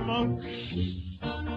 monk.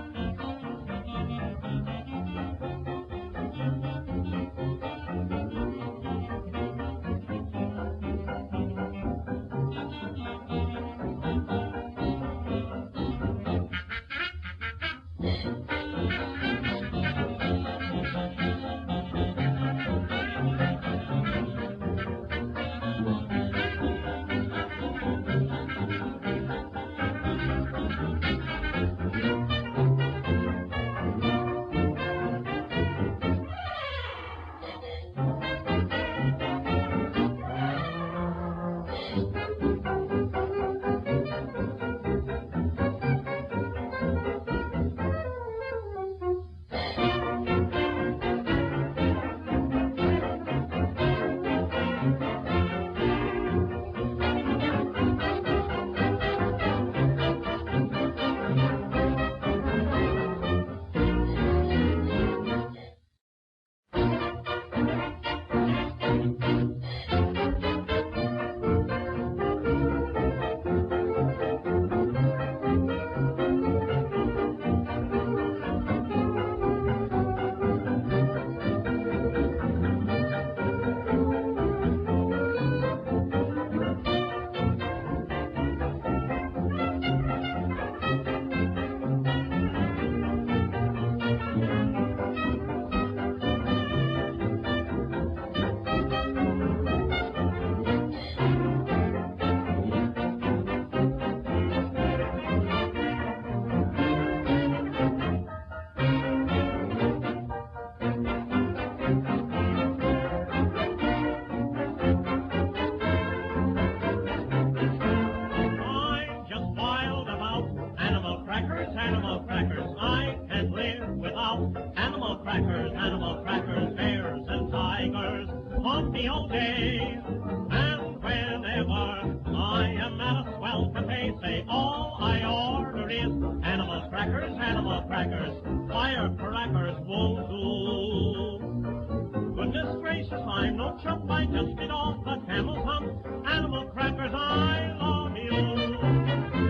I'm just wild about animal crackers, animal crackers. I can't live without animal crackers, bears and tigers haunt me all day. And whenever I am at a swell cafe, say all I order is animal crackers, firecrackers won't do. Goodness gracious, I'm no chump, I just bit off a camel's hump. Animal crackers, I love you.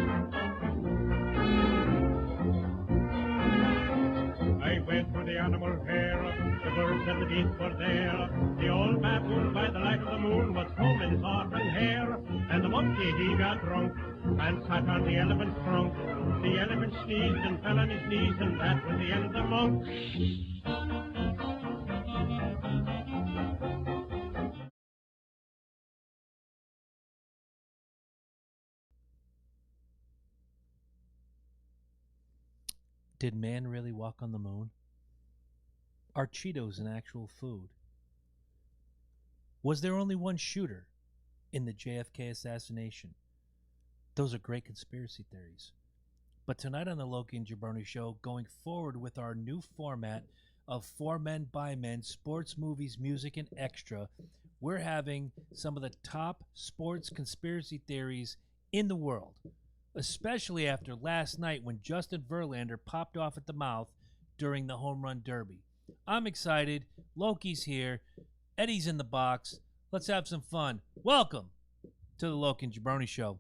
I went through the animal fair, the birds and the beasts were there. The old baboon by the light of the moon was combing his auburn hair. And the monkey, he got drunk and sat on the elephant's trunk. The elephant sneezed and fell on his knees, and that was the end of the monk. Did man really walk on the moon? Are Cheetos an actual food? Was there only one shooter in the JFK assassination? Those are great conspiracy theories. But tonight on the Loki and Jabroni Show, going forward with our new format of For Men by Men, sports, movies, music, and extra, we're having some of the top sports conspiracy theories in the world, especially after last night when Justin Verlander popped off at the mouth during the Home Run Derby. I'm excited. Loki's here. Eddie's in the box. Let's have some fun. Welcome to the Loki and Jabroni Show.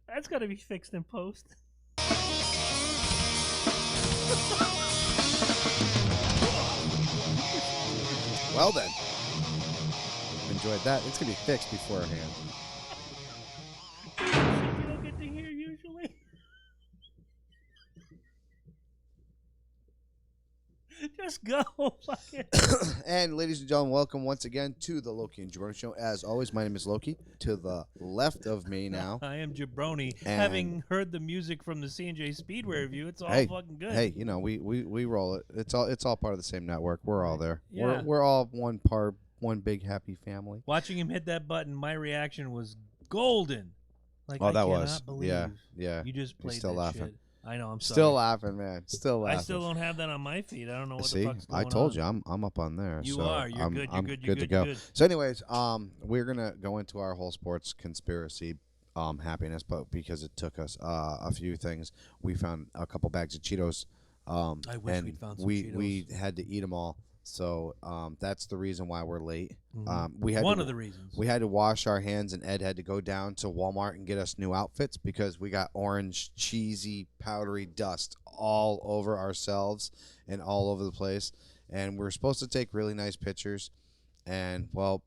That's got to be fixed in post. Well then, enjoyed that. It's gonna be fixed beforehand. You don't get to hear usually. Just go. And ladies and gentlemen, welcome once again to the Loki and Jabroni Show. As always, my name is Loki. To the left of me now, I am Jabroni. And having heard the music from the C&J Speedway review, it's all fucking good. Hey, you know, we roll it. It's all part of the same network. We're all there. Yeah. We're all one big happy family. Watching him hit that button, my reaction was golden. Like, Oh, I that cannot was. believe Yeah. you just played still that laughing. shit. I know. I'm sorry. Still laughing, man. Still laughing. I still don't have that on my feed. I don't know what See, the fuck's going on. I told you, I'm up on there. You so are. You're I'm, good. You're I'm good. You're to good. go. You're good. So, anyways, we're gonna go into our whole sports conspiracy happiness, but because it took us a few things. We found a couple bags of Cheetos. I wish and we'd found some we Cheetos. we had to eat them all. So that's the reason why we're late. Mhm. We had One to, of the reasons. we had to wash our hands, and Ed had to go down to Walmart and get us new outfits because we got orange, cheesy, powdery dust all over ourselves and all over the place. And we were supposed to take really nice pictures, and well,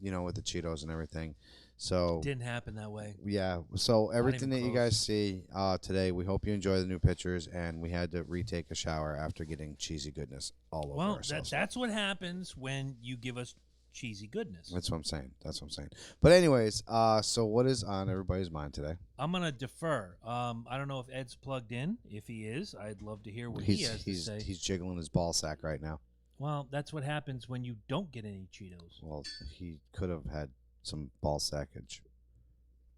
with the Cheetos and everything. So Didn't happen that way. yeah, so everything that even you guys see today, we hope you enjoy the new pictures, and we had to retake a shower after getting cheesy goodness all over Well, ourselves. that's what happens when you give us cheesy goodness. That's what I'm saying. That's what I'm saying. But anyways, so what is on everybody's mind today? I'm gonna defer. I don't know if Ed's plugged in. If he is, I'd love to hear what he has to say. He's jiggling his ball sack right now. Well, that's what happens when you don't get any Cheetos. Well, he could have had some ball sackage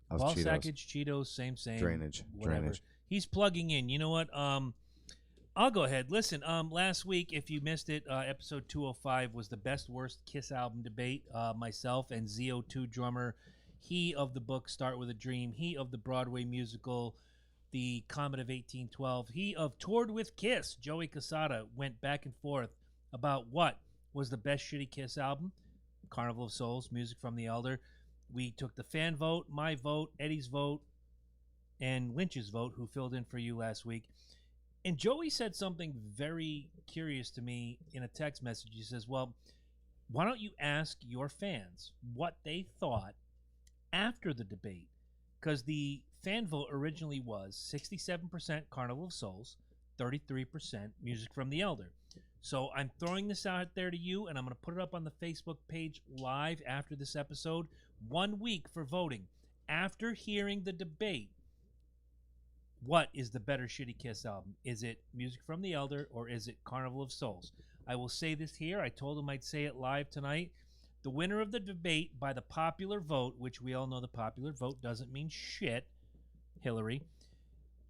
of Ball Cheetos. sackage, Cheetos, same. Drainage. Whatever. Drainage. He's plugging in. You know what? I'll go ahead. Listen, last week, if you missed it, episode 205 was the best worst Kiss album debate. Myself and ZO2 drummer, he of the book Start With a Dream, he of the Broadway musical The Comet of 1812, he of Toured with Kiss, Joey Casada, went back and forth about what was the best shitty Kiss album. Carnival of Souls, Music from the Elder. We took the fan vote, my vote, Eddie's vote, and Lynch's vote, who filled in for you last week. And Joey said something very curious to me in a text message. He says, well, why don't you ask your fans what they thought after the debate? Because the fan vote originally was 67% Carnival of Souls, 33% Music from the Elder. So I'm throwing this out there to you, and I'm going to put it up on the Facebook page live after this episode. 1 week for voting. After hearing the debate, what is the better shitty Kiss album? Is it Music from the Elder or is it Carnival of Souls? I will say this here. I told him I'd say it live tonight. The winner of the debate by the popular vote, which we all know the popular vote doesn't mean shit, Hillary.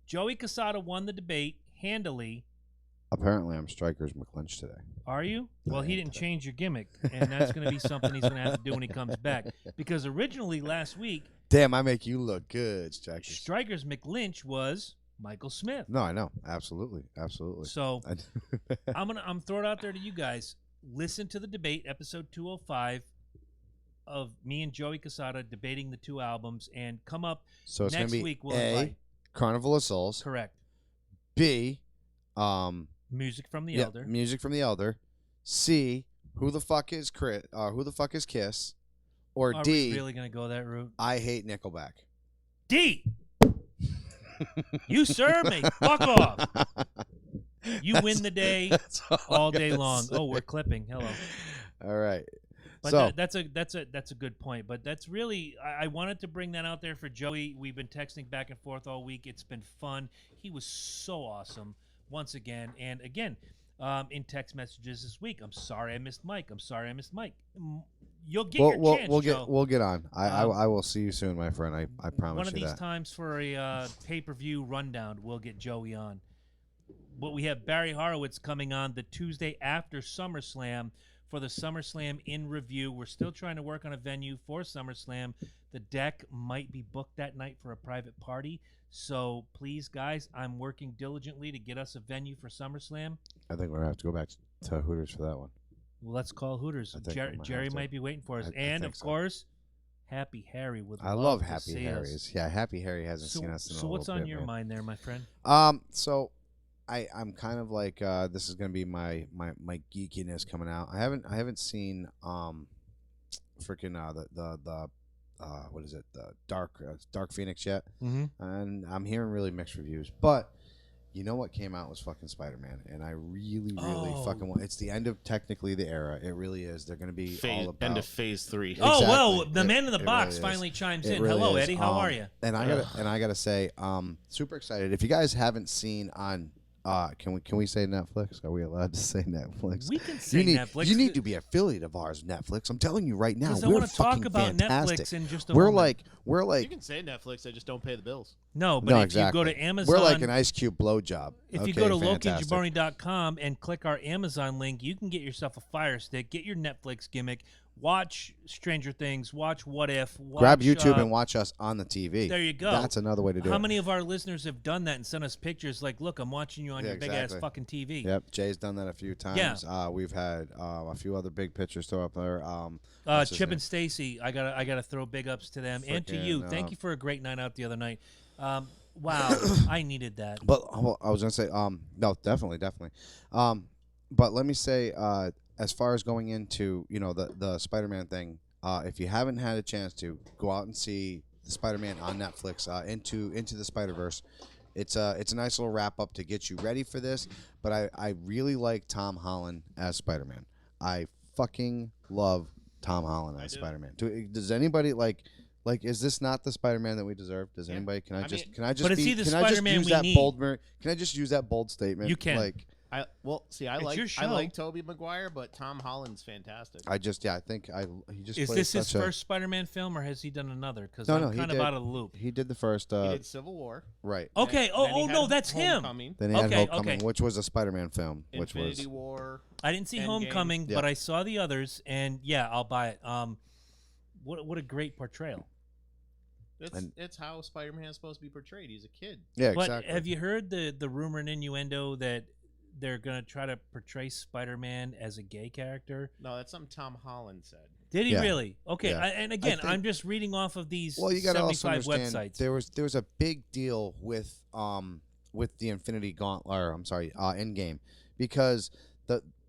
Joey Casada won the debate handily. Apparently, I'm Strikers McClinch today. Are you? Well, I he am didn't today. change your gimmick, and that's going to be something he's going to have to do when he comes back. Because originally last week, Damn, I make you look good, Strikers. Strikers McLynch was Michael Smith. No, I know. Absolutely. Absolutely. So I'm throwing it out there to you guys. Listen to the debate, episode 205 of me and Joey Casada debating the two albums, and come up So it's next gonna be week. We'll A, invite. Carnival of Souls. Correct. B, Music from the Elder. Music from the Elder. C, who the fuck is Kiss? Or Are D, we really going to go that route? I hate Nickelback. D. You sir may fuck off. You win the day That's all I'm day gonna long. say. Oh, we're clipping. Hello. All right. But So that's a good point. But that's really I wanted to bring that out there for Joey. We've been texting back and forth all week. It's been fun. He was so awesome once again and again in text messages this week. I'm sorry I missed Mike. I'm sorry I missed Mike. You'll get your chance, Joe. we'll get on. I will see you soon, my friend. I promise One of you these that. times for a pay-per-view rundown, we'll get Joey on. But we have Barry Horowitz coming on the Tuesday after SummerSlam for the SummerSlam in review. We're still trying to work on a venue for SummerSlam. The deck might be booked that night for a private party. So please, guys, I'm working diligently to get us a venue for SummerSlam. I think we're gonna have to go back to Hooters for that one. Well, let's call Hooters. I think we might Jerry have to. might be waiting for us. I And, think of so. course, Happy Harry would I love love to Happy see us. Harry's. Yeah, Happy Harry hasn't So, seen us in a so what's little on bit, your man. mind there, my friend? So I'm kind of like this is gonna be my geekiness coming out. I haven't seen freaking the what is it, the Dark Phoenix yet, and I'm hearing really mixed reviews. But you know what came out was fucking Spider-Man, and I really fucking want. It's the end of technically the era. It really is. They're gonna be all about End of phase 3. Oh, Exactly. well, the It- man in the it box really is. finally chimes It in. really Hello, is. Eddie. How are you? And I gotta say, super excited. If you guys haven't seen on, can we say Netflix? Are we allowed to say Netflix? We can say Netflix. You need to be affiliate of ours, Netflix. I'm telling you right now, Because I we're want to talk fucking about fantastic. Netflix in just a We're moment. like You can say Netflix, I just don't pay the bills. No, but no, if exactly. you go to Amazon, we're like an Ice Cube blowjob. if you go to LokiandJabroni.com and click our Amazon link, you can get yourself a Fire Stick, get your Netflix gimmick. Watch Stranger Things. Watch What If. Watch, Grab YouTube and watch us on the TV. There you go. That's another way to do it. How many of our listeners have done that and sent us pictures like, look, I'm watching you on Yeah, your big-ass exactly. fucking TV. Yep, Jay's done that a few times. Yeah. We've had a few other big pictures throw up there. What's his Chip name? and Stacy, I gotta throw big ups to them and to you. Frickin', Thank you for a great night out the other night. Wow, I needed that. But I was gonna say, no, definitely. But let me say, as far as going into the Spider-Man thing, if you haven't had a chance to go out and see the Spider-Man on Netflix, into the Spider-Verse, it's a nice little wrap up to get you ready for this. But I really like Tom Holland as Spider-Man. I fucking love Tom Holland as Spider-Man. Does anybody like? Is this not the Spider-Man that we deserve? Does anybody? Can I just But is he the Spider-Man use we that need? bold? Can I just use that bold statement? You can. I It's your show. I like Tobey Maguire, but Tom Holland's fantastic. I think he just Is played this his such a- first Spider-Man film, or has he done another? Because No, I'm no, he kind of did. out of the loop. He did the first. He did Civil War. Right. Okay. Then he No, had that's him. Homecoming, Then he had Okay, Homecoming, okay. which was a Spider-Man film, which Infinity was War. I didn't see Endgame. Homecoming, Yeah. but I saw the others, and yeah, I'll buy it. What a great portrayal. It's how Spider-Man is supposed to be portrayed. He's a kid. yeah, But exactly. have you heard the rumor and innuendo that they're gonna try to portray Spider-Man as a gay character? No, that's something Tom Holland said. Did he Yeah. really? Okay, Yeah. and again, think- I'm just reading off of these Well, you got to also 75 understand websites. there was a big deal with the Infinity Gauntlet, or I'm sorry, Endgame, because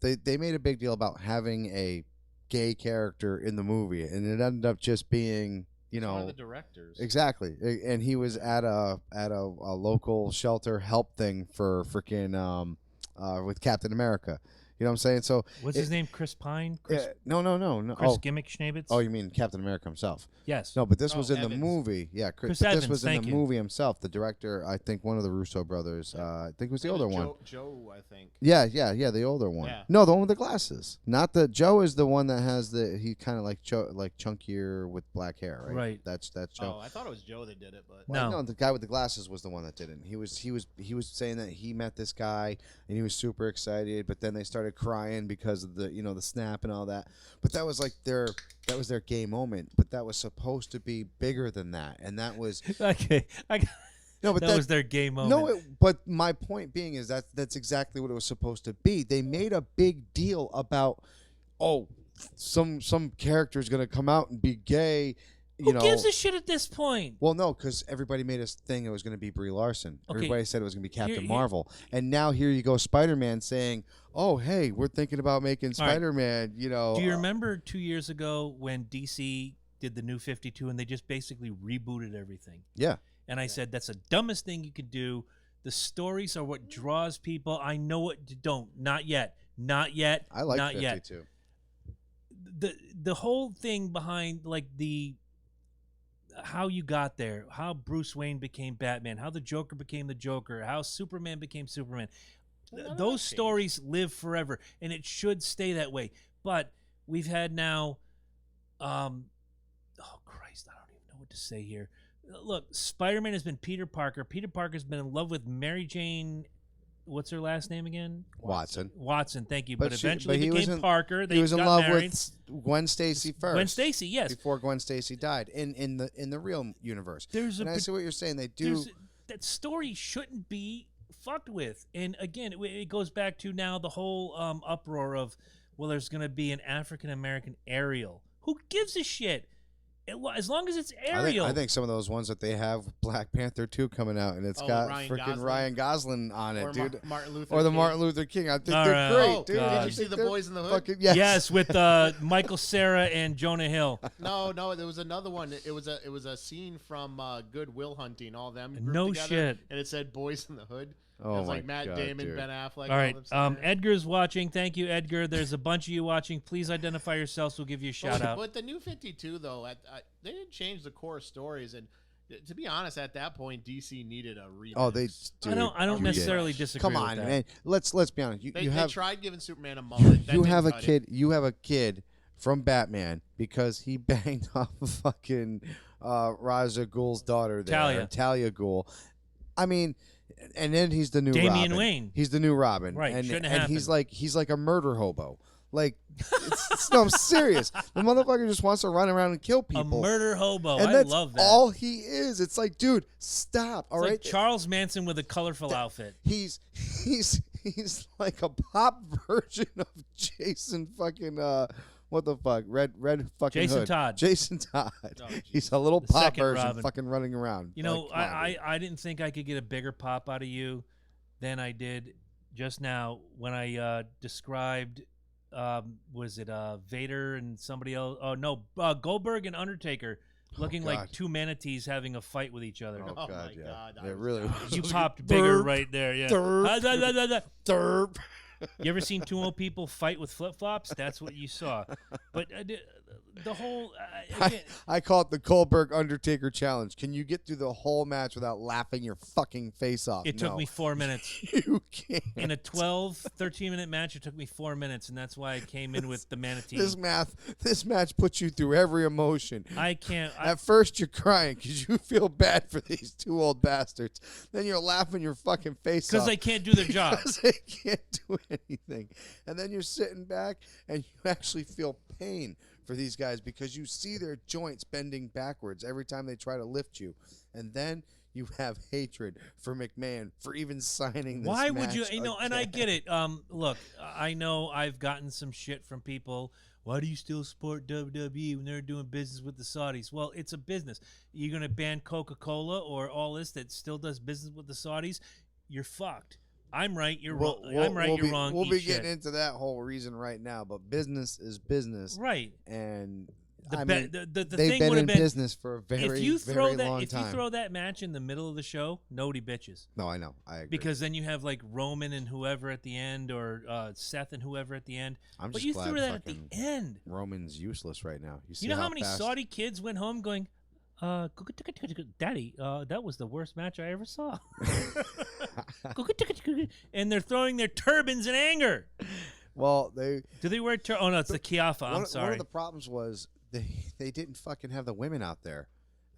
they made a big deal about having a gay character in the movie, and it ended up just being He's one of the directors. exactly, and he was at a local shelter help thing for freaking with Captain America. You know what I'm saying? So What's his name? Chris Pine? Chris, no. Chris Gimmick Schnabitz? Oh, you mean Captain America himself? yes. No, but this was in Evans. the movie. Yeah, Chris but this Evans, was in thank the you. movie himself. The director, I think, one of the Russo brothers. I think it was the older one. Joe, I think. Yeah, the older one. Yeah. No, the one with the glasses. Not the Joe is the one that has he kind of like chunkier with black hair, right? Right. That's Joe. Oh, I thought it was Joe that did it, but No. No, the guy with the glasses was the one that didn't. He was saying that he met this guy and he was super excited, but then they started crying because of the the snap and all that. But that was like their gay moment. But that was supposed to be bigger than that, and that was Okay. no. But that was their gay moment. no. But my point being is that's exactly what it was supposed to be. They made a big deal about some character is gonna come out and be gay. Who gives a shit at this point? Well, no, because everybody made us think it was going to be Brie Larson. Okay. Everybody said it was going to be Captain Here- Marvel, and now here you go, Spider-Man saying, "Oh, hey, we're thinking about making All right. Spider-Man." Do you remember 2 years ago when DC did the New 52 and they just basically rebooted everything? Yeah, And I said, that's the dumbest thing you could do. The stories are what draws people. I know what don't. Not yet. Not yet. I like Not yet. 52. The whole thing behind like how you got there, how Bruce Wayne became Batman, how the Joker became the Joker, how Superman became Superman. Well, none of Those that changed. stories live forever, and it should stay that way. But we've had now, oh Christ, I don't even know what to say here. Look, Spider-Man has been Peter Parker. Peter Parker's been in love with Mary Jane. What's her last name again? Watson. Watson, thank you. But But she- eventually but he was became in- Parker. They He was in got love married. with Gwen Stacy first. Gwen Stacy, yes. Before Gwen Stacy died in the real universe. There's And a I see what you're saying. They do. that story shouldn't be fucked with. And again, it goes back to now the whole uproar of, well, there's going to be an African American Ariel. Who gives a shit? As long as it's Ariel. I think some of those ones that they have Black Panther 2 coming out, and it's got Ryan freaking Gosling. Ryan Gosling on it, Or dude. Martin Luther Or the King. Martin Luther King. I think All they're right. great, Oh, dude. God. I Did you see think The they're Boys in the Hood? fucking- yes. Yes, with Michael Cera and Jonah Hill. No, there was another one. It was a scene from Good Will Hunting. All them grouped No together, shit. and it said "Boys in the Hood." Oh it was my like Matt God, Damon, dude. Ben Affleck. All right, them sitting there. Edgar's watching. Thank you, Edgar. There's a bunch of you watching. Please identify yourselves. We'll give you a shout out. But the New 52, though, they didn't change the core stories. And to be honest, at that point, DC needed a remix. Oh, they. Dude, I don't you necessarily did. disagree Come with on, that. man. Let's be honest. They You have tried giving Superman a mullet. That you didn't have a cut it. kid. You have a kid from Batman because he banged off fucking Ra's al Ghul's daughter there, Talia Ghul. I mean, and then he's the new Damian Robin. Wayne. He's the new Robin, Right, And, shouldn't and happen. he's like a murder hobo. Like, no, I'm serious. The motherfucker just wants to run around and kill A people. murder hobo. And I that's love that. all he is. It's like, dude, stop. All It's right. like Charles Manson with a colorful outfit. He's like a pop version of Jason fucking what the fuck? Red fucking Jason Hood. Todd. Jason Todd. Oh, He's a little The pop second version Robin. fucking running around. You know, Like, come on, dude. I didn't think I could get a bigger pop out of you than I did just now when I described was it Vader and somebody else? Oh no, Goldberg and Undertaker looking like God. two manatees having a fight with each other. Oh, Oh, God, my yeah. God. It really was. You popped bigger Derp. right there, yeah. Derp. Derp. You ever seen two old people fight with flip flops? That's what you saw. But the whole again, I call it the Goldberg Undertaker challenge. Can you get through the whole match without laughing your fucking face off? it took No. me 4 minutes. You can't. In a 13-minute match, it took me 4 minutes, and that's why I came in with the manatee. This match puts you through every emotion. I can't. At first, you're crying because you feel bad for these two old bastards. Then you're laughing your fucking face off. Because they can't do their job. Because they can't do anything. And then you're sitting back and you actually feel pain for these guys because you see their joints bending backwards every time they try to lift you. And then you have hatred for McMahon for even signing this Why would you? match You know, and I again. get it. Look, I know I've gotten some shit from people. Why do you still support WWE when they're doing business with the Saudis? Well, it's a business. You're going to ban Coca-Cola or all this that still does business with the Saudis? You're fucked. I'm right. You're wrong. I'm right. You're wrong. We'll Eat be shit. getting into that whole reason right now, but business is business. Right. And The I be- mean, the they've thing been would in have been business for a very, if you throw very that long if time. you throw that match in the middle of the show, nobody bitches. No, I know. I agree. Because then you have like Roman and whoever at the end, or Seth and whoever at the end. I'm But just you glad threw that at the fucking end. Roman's useless right now. You see You know how many fast... Saudi kids went home going, Daddy, that was the worst match I ever saw. And they're throwing their turbans in anger. Well, they. Do they wear Oh, no, it's the Kiafa. I'm One sorry. of the problems was they didn't fucking have the women out there,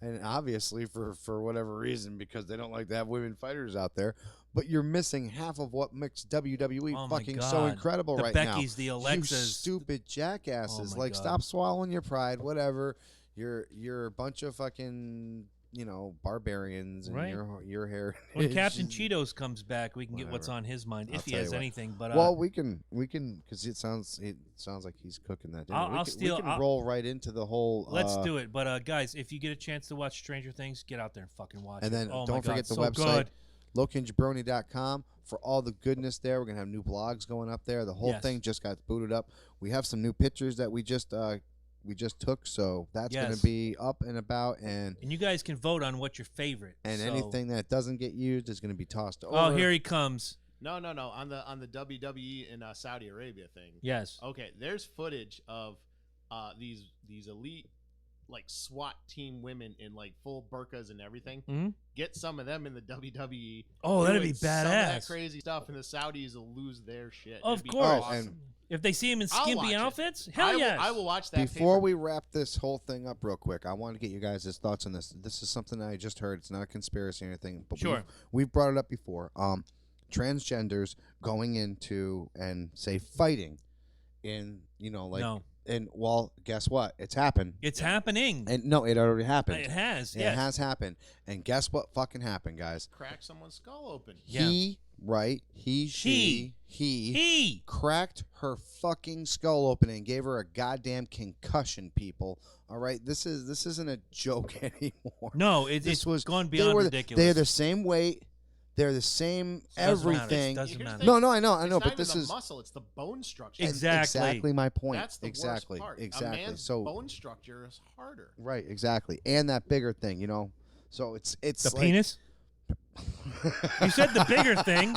and obviously for whatever reason because they don't like to have women fighters out there. But you're missing half of what makes WWE Oh my fucking so God. incredible The right now. Beckys, the You Alexas. stupid jackasses! Oh my Like, God. stop swallowing your pride. Whatever. You're a bunch of fucking barbarians and Right. your hair. When Captain Cheetos comes back, we can get what's Whatever. on his mind, I'll if he tell you has what. anything. But Well, we can because it sounds like he's cooking that dinner. I'll we steal- can I'll- roll right into the whole. let's do it. But guys, if you get a chance to watch Stranger Things, get out there and fucking watch And it. then Oh my don't God, forget the so website, good. LokiandJabroni.com, for all the goodness there. We're gonna have new blogs going up there. The whole Yes. thing just got booted up. We have some new pictures that we just took, so that's gonna Yes. be up and about, and And you guys can vote on what's your favorite. So- anything that doesn't get used is gonna be tossed over. Oh, here he comes. No. On the WWE in Saudi Arabia thing. Yes. Okay, there's footage of these elite like SWAT team women in like full burqas and everything. Mhm. Get some of them in the WWE. Oh, that'd doing be some of that badass. crazy stuff, and the Saudis will lose their shit. Of It'd be course. Oh, and awesome. If they see him in I'll watch skimpy it. outfits, hell yes. I will watch that. Before pay-per-view. we wrap this whole thing up real quick, I want to get you guys' thoughts on this. This is something I just heard. It's not a conspiracy or anything, but Sure. we've brought it up before. Transgenders going into and say fighting in, No. and well, guess what? It's happened. It's happening. And no, it already happened. It has. It Yes. has happened. And guess what fucking happened, guys? crack someone's skull open. Yeah. He He. cracked her fucking skull open and gave her a goddamn concussion, people. All right, this isn't a joke anymore. No, This it's was gone they beyond were ridiculous. They're the same weight. They're the same Doesn't matter. everything. Doesn't Here's the matter. thing. No, I know, It's but not this even is the muscle; it's the bone structure. Exactly. my point. That's the exactly, worst part. exactly. A man's So bone structure is harder. right, exactly, and that bigger thing, So it's The like, penis? You said the bigger thing.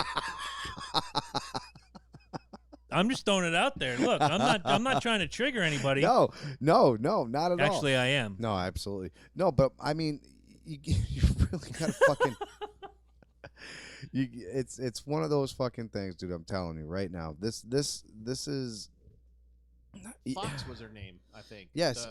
I'm just throwing it out there. Look, I'm not trying to trigger anybody. No, not at all. Actually, I am. No, absolutely. No, but I mean, you really gotta fucking. It's one of those fucking things, dude. I'm telling you right now. This is. Fox was her name, I think. Yes,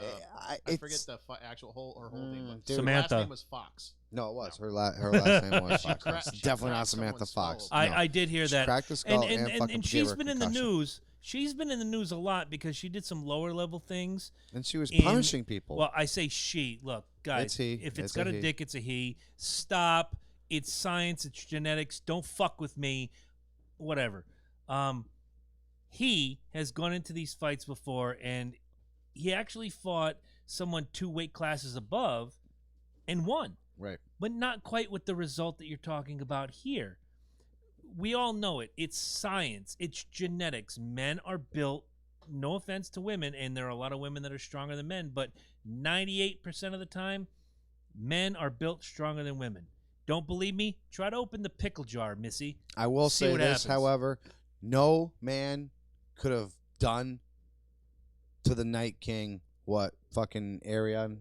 I forget the actual whole name. But dude. her Samantha. last name was Fox. No, it was her last name was She Fox. she Definitely not cracked Samantha someone's Fox. skull No. I did hear She that. cracked the skull and fucking gave she's her a been in the concussion. news She's been in the news a lot because she did some lower level things. And she was in- punishing people. Well, I say she. Look, guys, It's he. if It's it's got a a he. dick, it's a he. Stop. It's science. It's genetics. Don't fuck with me. Whatever. He has gone into these fights before, and he actually fought someone 2 weight classes above and won, right. but not quite with the result that you're talking about here. We all know it. It's science. It's genetics. Men are built, no offense to women, and there are a lot of women that are stronger than men, but 98% of the time, men are built stronger than women. Don't believe me? Try to open the pickle jar, Missy. I will See say what this, happens. however, no man could have done to the Night King what fucking Laria,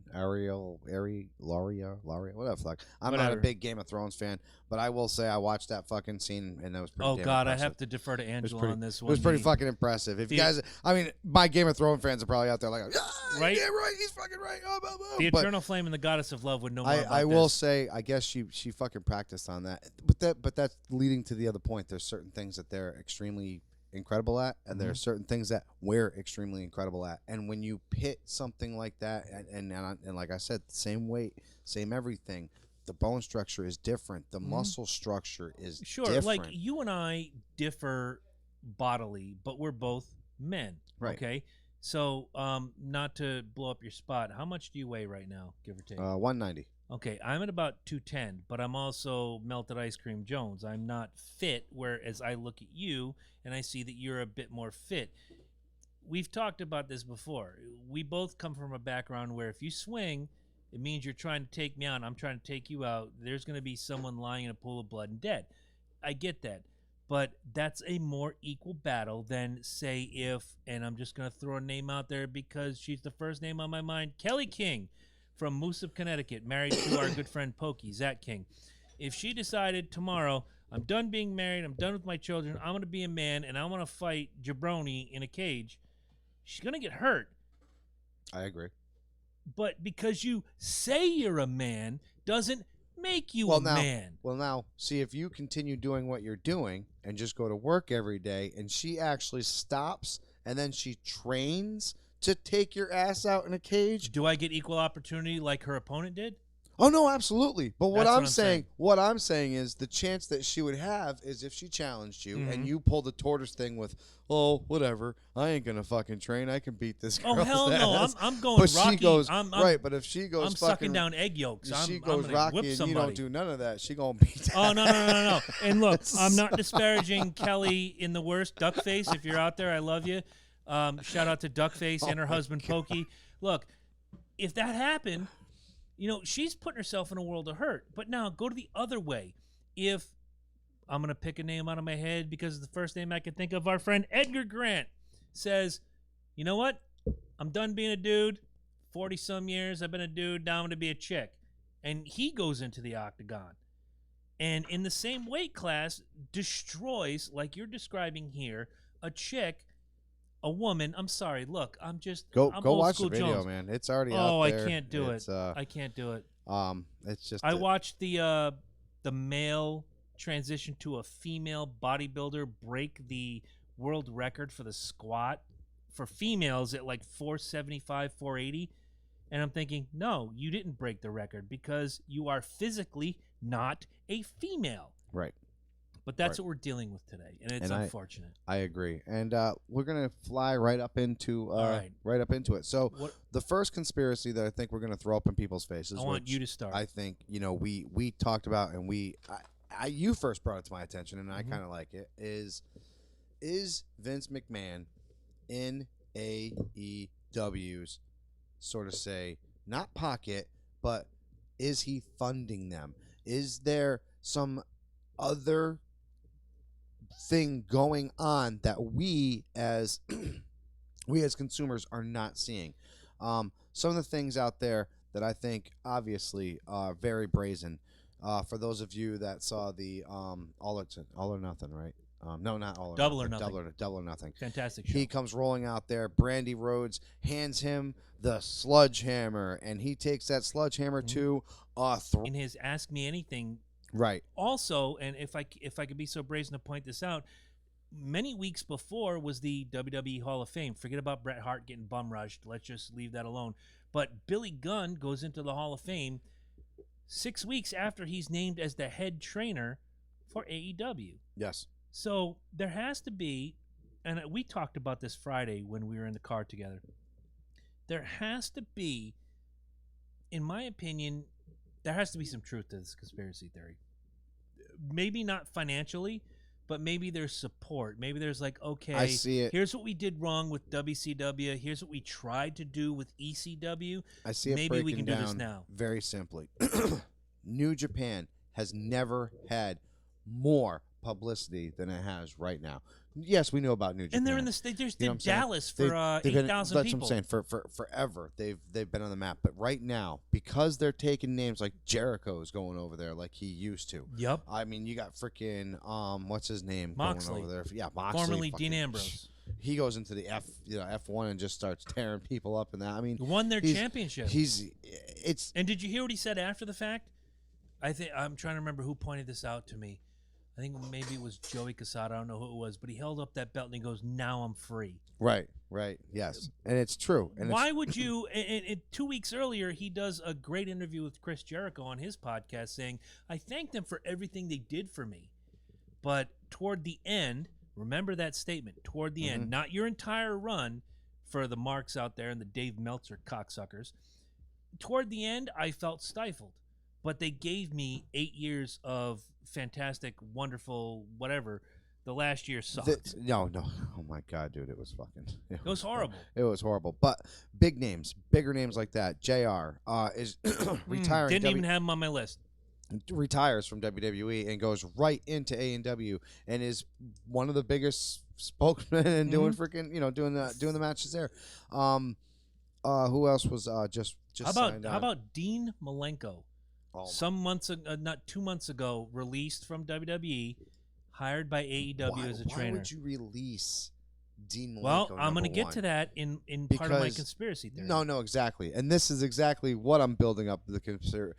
whatever fuck. I'm not a Whatever. big Game of Thrones fan, but I will say I watched that fucking scene and that was pretty Oh, damn God, I impressive. have to defer to Angela pretty- on this It one. was pretty The- fucking impressive. If you the- guys, I mean, my Game of Thrones fans are probably out there like, Right? yeah, right, he's fucking right. The But Eternal Flame and the Goddess of Love would know more about I will this. say, I guess she fucking practiced on that, but that's leading to the other point. There's certain things that they're extremely incredible at, and there are certain things that we're extremely incredible at. And when you pit something like that, and like I said, same weight, same everything, the bone structure is different. The muscle structure is Sure, different. like you and I differ bodily, but we're both men. Right. Okay. So, not to blow up your spot, how much do you weigh right now, give or take? 190. Okay, I'm at about 210, but I'm also melted ice cream Jones. I'm not fit, whereas I look at you and I see that you're a bit more fit. We've talked about this before. We both come from a background where if you swing, it means you're trying to take me out. I'm trying to take you out. There's going to be someone lying in a pool of blood and dead. I get that. But that's a more equal battle than, say, if, and I'm just going to throw a name out there because she's the first name on my mind, Kelly King from Moosup, Connecticut, married to our good friend Pokey, Zach King. If she decided tomorrow, I'm done being married, I'm done with my children, I'm going to be a man, and I want to fight Jabroni in a cage, she's going to get hurt. I agree. But because you say you're a man doesn't make you Well, a now- man. Well, now, see, if you continue doing what you're doing and just go to work every day, and she actually stops and then she trains to take your ass out in a cage. Do I get equal opportunity like her opponent did? Oh no, absolutely. But what That's what I'm I'm saying, saying. what I'm saying is the chance that she would have is if she challenged you Mhm. and you pulled the tortoise thing with, oh, whatever, I ain't gonna fucking train. I can beat this girl's Oh hell no! ass. I'm going But Rocky. she goes I'm right. But if she goes, I'm fucking, sucking down egg yolks. if she I'm goes gonna Rocky whip and you somebody. don't do none of that, she gonna beat that. Oh no! And look, I'm not disparaging Kelly in the worst. Duckface, if you're out there, I love you. Shout out to Duckface and her husband Pokey. Look, if that happened, you know she's putting herself in a world of hurt. But now go to the other way. If I'm gonna pick a name out of my head because it's the first name I can think of, our friend Edgar Grant says, "You know what? I'm done being a dude. 40-some years I've been a dude. Now I'm gonna be a chick," and he goes into the octagon. And in the same weight class, destroys, like you're describing here, a chick, a woman. I'm sorry. Look, I'm Go old watch the school video, Jones. man. It's already out Oh, I there. can't do It's, it. I can't do it. It's just I watched the male transition to a female bodybuilder break the world record for the squat for females at like 475, 480. And I'm thinking, no, you didn't break the record because you are physically not a female. right. But that's Right. what we're dealing with today, and it's And unfortunate. I agree, and we're gonna fly right up into right. right up into it. So What the first conspiracy that I think we're gonna throw up in people's faces. I want which you to start. I think we talked about, and you first brought it to my attention, and I Mhm. kind of like it. Is Vince McMahon in AEW's sort of say not pocket, but is he funding them? Is there some other thing going on that we as consumers are not seeing? Some of the things out there that I think obviously are very brazen. For those of you that saw the All or Nothing, right? No, not All or Double or Nothing. Nothing. Double or Nothing. Fantastic show. He comes rolling out there. Brandy Rhodes hands him the sledgehammer, and he takes that sledgehammer to in his Ask Me Anything right. also, and if I could be so brazen to point this out, many weeks before was the WWE Hall of Fame. Forget about Bret Hart getting bum rushed. Let's just leave that alone. But Billy Gunn goes into the Hall of Fame 6 weeks after he's named as the head trainer for AEW. Yes. So there has to be, and we talked about this Friday when we were in the car together. There has to be, in my opinion, there has to be some truth to this conspiracy theory. Maybe not financially, but maybe there's support. Maybe there's like, okay, I see it. here's what we did wrong with WCW. Here's what we tried to do with ECW. I see it Maybe we breaking can do this down now. very simply. New Japan has never had more publicity than it has right now. Yes, we know about New Japan. And they're in the state. There's You know what I'm saying? Dallas for They've been- 8,000 that's people. what I'm saying. For forever, they've been on the map. But right now, because they're taking names like Jericho's going over there like he used to. Yep. I mean, you got freaking what's his name Moxley. going over there? Yeah, Moxley. Formerly fucking- Dean Ambrose. He goes into the F1 and just starts tearing people up in that. I mean, Won their he's- championship. It's And did you hear what he said after the fact? I'm trying to remember who pointed this out to me. I think maybe it was Joey Casada. I don't know who it was, but he held up that belt and he goes, "Now I'm free." right, yes, and it's true. And Why would you? And 2 weeks earlier, he does a great interview with Chris Jericho on his podcast, saying, "I thank them for everything they did for me, but toward the end, remember that statement. Toward the end, not your entire run, for the marks out there and the Dave Meltzer cocksuckers. Toward the end, I felt stifled, but they gave me 8 years of fantastic, wonderful, whatever. The last year sucked. No. Oh my god, dude, it was fucking. It was horrible. It was horrible. But bigger names like that. JR is retiring. Didn't even have him on my list. Retires from WWE and goes right into AEW and is one of the biggest spokesmen and doing freaking doing the matches there. Who else was just signed How on? about Dean Malenko? Oh, Some months ago, not 2 months ago, released from WWE, hired by AEW as a trainer. Why would you release Dean Malenko? Well, I'm going to get to that in part of my Because- conspiracy theory. No, exactly. And this is exactly what I'm building up the conspiracy.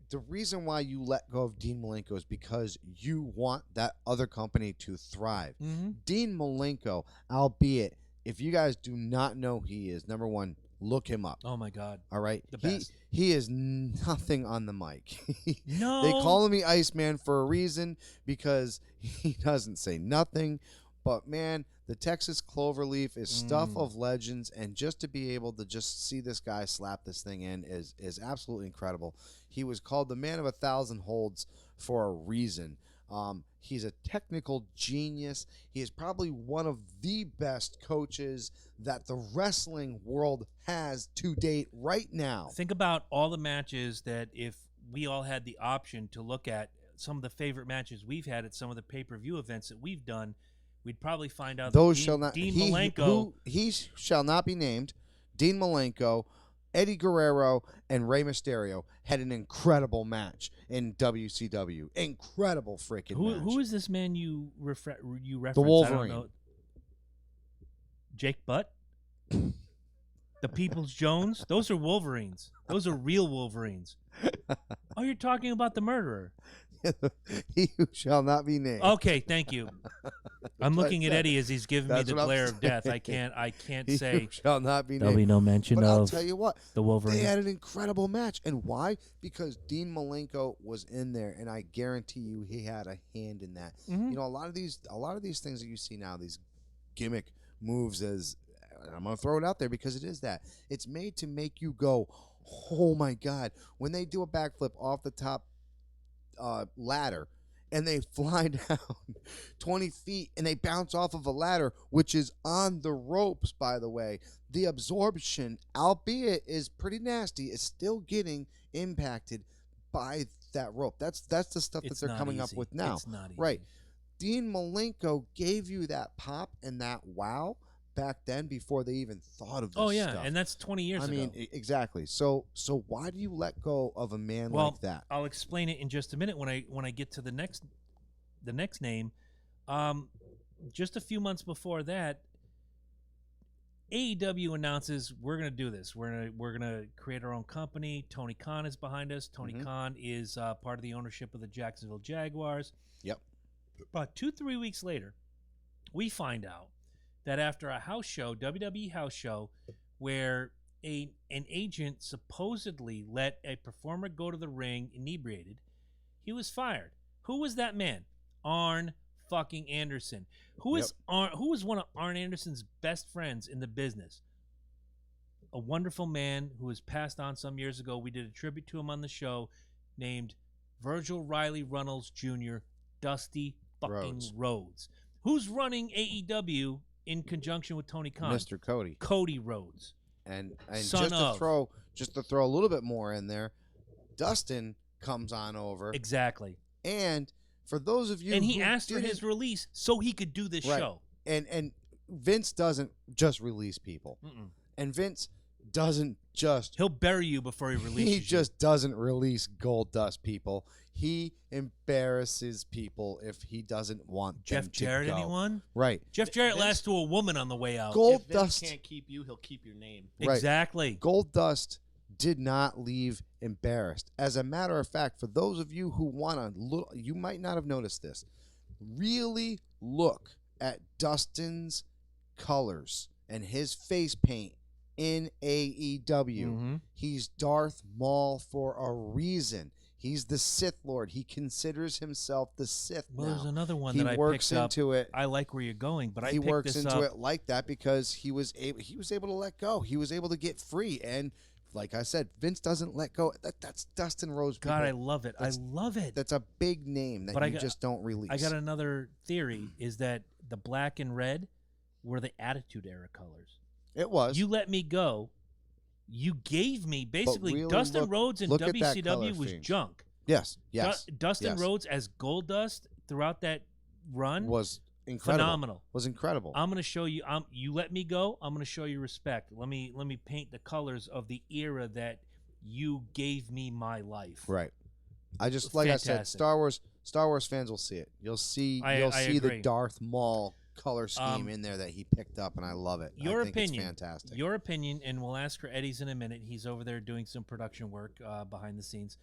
The reason why you let go of Dean Malenko is because you want that other company to thrive. Mm-hmm. Dean Malenko, albeit, if you guys do not know who he is, number one, look him up. Oh my God. All right, The best. He is nothing on the mic. No. They call him Iceman for a reason because he doesn't say nothing. But man, the Texas Cloverleaf is stuff of legends, and just to be able to just see this guy slap this thing in is absolutely incredible. He was called the man of 1,000 holds for a reason. He's a technical genius. He is probably one of the best coaches that the wrestling world has to date right now. Think about all the matches that if we all had the option to look at some of the favorite matches we've had at some of the pay-per-view events that we've done, we'd probably find out Those that shall not. Dean he, Malenko. he shall not be named. Dean Malenko, Eddie Guerrero, and Rey Mysterio had an incredible match in WCW. Incredible freaking match. Who is this man you reference? Wolverine. I don't know. Jake Butt? The People's Jones? Those are Wolverines. Those are real Wolverines. Oh, you're talking about the murderer. He who shall not be named. Okay, thank you. I'm what I looking at said. Eddie as he's giving me That's the what I'm glare of death. I saying. can't He say who shall not be there'll be named. no mention But I'll of tell you what, the Wolverine. they had an incredible match. And why? Because Dean Malenko was in there, and I guarantee you he had a hand in that. Mhm. You know, a lot of these things that you see now, these gimmick moves, as I'm gonna throw it out there because it is that. It's made to make you go, oh my god, when they do a backflip off the top ladder and they fly down 20 feet and they bounce off of a ladder, which is on the ropes, by the way. The absorption, albeit is pretty nasty, is still getting impacted by that rope. That's the stuff that It's they're not coming up easy. with now. It's not easy. Right. Dean Malenko gave you that pop and that wow back then before they even thought of this Oh yeah, stuff. and that's 20 years I ago. mean, exactly. So why do you let go of a man Well, like that? I'll explain it in just a minute when I get to the next name. Just a few months before that, AEW announces we're going to do this. We're gonna create our own company. Tony Khan is behind us. Tony Khan is part of the ownership of the Jacksonville Jaguars. Yep. About 2-3 weeks later, we find out that after a house show, WWE house show, where an agent supposedly let a performer go to the ring inebriated, he was fired. Who was that man? Arn fucking Anderson. Who is who was one of Arn Anderson's best friends in the business? A wonderful man who was passed on some years ago. We did a tribute to him on the show, named Virgil Riley Runnels Jr., Dusty fucking Rhodes. Who's running AEW in conjunction with Tony Khan? Mr. Cody. Cody Rhodes. And Son just to throw a little bit more in there, Dustin comes on over. Exactly. And for those of you and he asked for his release so he could do this show. And Vince doesn't just release people. And Vince doesn't just he'll bury you before he releases he just doesn't release Gold Dust people. He embarrasses people if he doesn't want Jeff them to Jarrett go. Anyone? Right. Jeff Jarrett lasts to a woman on the way out. Gold if Vince Dust can't keep you, he'll keep your name. Right. Exactly. Gold Dust did not leave embarrassed. As a matter of fact, for those of you who want to look, you might not have noticed this. Really look at Dustin's colors and his face paint in AEW. He's Darth Maul for a reason. He's the Sith Lord. He considers himself the Sith Well, now. there's another one He that I works picked up. into it. I like where you're going, but He I picked works this into up. it like that because he was able to let go. He was able to get free. And like I said, Vince doesn't let go. That's Dustin Rhodes. God, I people. love it. I love it. That's a big name that But you just don't release. I got another theory, is that the black and red were the Attitude Era colors. It was. You let me go. You gave me basically really Dustin Rhodes in look at that color WCW was scheme. junk. Yes. Yes. Dustin yes. Rhodes as Gold Dust throughout that run was incredible. phenomenal. Was incredible. I'm gonna show you. You let me go. I'm gonna show you respect. Let me paint the colors of the era that you gave me my life. Right. I just like I said, Fantastic. Star Wars fans will see it. You'll see I the agree. Darth Maul color scheme in there that he picked up, and I love it. Your I think opinion. it's fantastic. Your opinion, and we'll ask for Eddie's in a minute. He's over there doing some production work behind the scenes.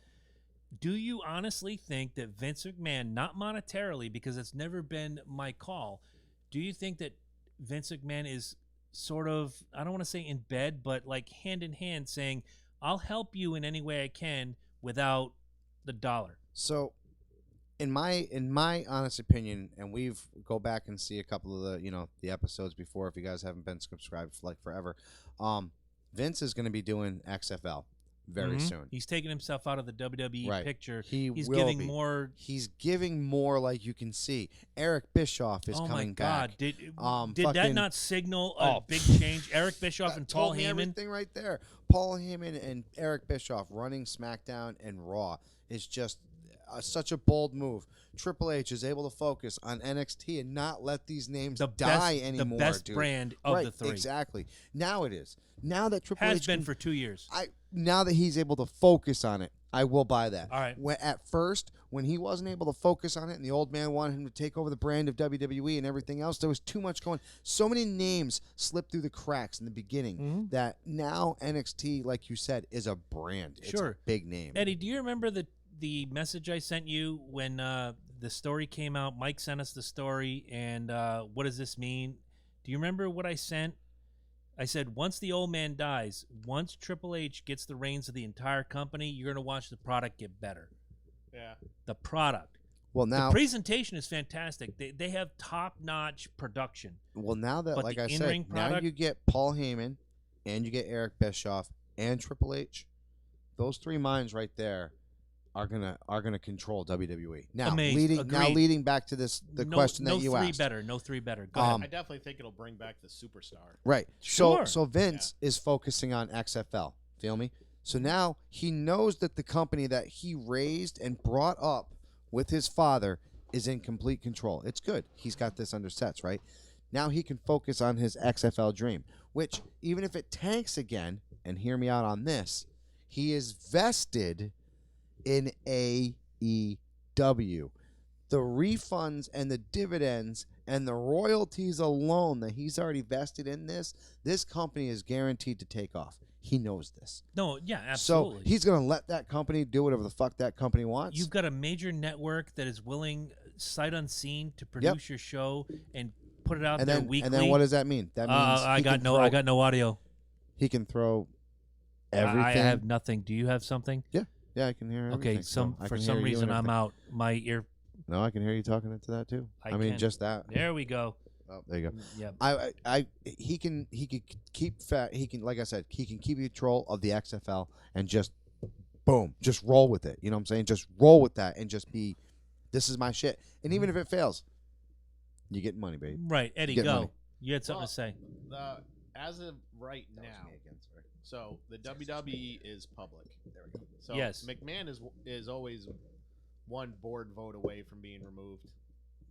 Do you honestly think that Vince McMahon, not monetarily, because it's never been my call, do you think that Vince McMahon is sort of, I don't want to say in bed, but like hand in hand saying, I'll help you in any way I can without the dollar? So, in my honest opinion, and we've go back and see a couple of the episodes before if you guys haven't been subscribed for like forever. Vince is going to be doing XFL very soon. He's taking himself out of the WWE picture. He's will giving be. more. He's giving more, like you can see. Eric Bischoff is Oh my coming God! back. Did that fucking- not signal a big change? Eric Bischoff and Paul told me Heyman. everything right there. Paul Heyman and Eric Bischoff running SmackDown and Raw is just such a bold move. Triple H is able to focus on NXT and not let these names die anymore. The best dude. brand of right, the three. Exactly. Now it is. Now that Triple Has H been for 2 years. now that he's able to focus on it, I will buy that. All right. At first, when he wasn't able to focus on it and the old man wanted him to take over the brand of WWE and everything else, there was too much going. So many names slipped through the cracks in the beginning that now NXT, like you said, is a brand. It's a big name. Eddie, do you remember the message I sent you when the story came out? Mike sent us the story, and what does this mean? Do you remember what I sent? I said, once the old man dies, once Triple H gets the reins of the entire company, you're going to watch the product get better. Yeah. The product. Well, now the presentation is fantastic. They have top-notch production. Well, now that, But like the I said, in-ring now product- you get Paul Heyman and you get Eric Bischoff and Triple H. Those three minds right there are gonna control WWE. Now, Amazed. leading back to the question that you asked. No three better. Go ahead. I definitely think it'll bring back the superstar. Right. Sure. So Vince is focusing on XFL. Feel me? So now he knows that the company that he raised and brought up with his father is in complete control. It's good. He's got this under sets, right? Now he can focus on his XFL dream, which even if it tanks again, and hear me out on this, he is vested in AEW. The refunds and the dividends and the royalties alone that he's already vested in this company is guaranteed to take off. He knows this. No, yeah, absolutely. So he's going to let that company do whatever the fuck that company wants. You've got a major network that is willing, sight unseen, to produce your show and put it out And there then weekly. and then what does that mean? That means I he got can no. throw, I got no audio. He can throw everything. I have nothing. Do you have something? Yeah, I can hear everything. Okay. so I For can some hear you reason and I'm everything. out. My ear. No, I can hear you talking into that too. I I mean, can. just that. There we go. Oh, there you go. Yeah. He can keep fat. He can, like I said, he can keep control of the XFL and just boom, just roll with it. You know what I'm saying? Just roll with that and just be, this is my shit. And even if it fails, you get money, baby. Right, Eddie, Get go. money. You had something Well, to say. As of right That was now, me again, sorry. so the WWE is public. There we go. So Yes. McMahon is always one board vote away from being removed.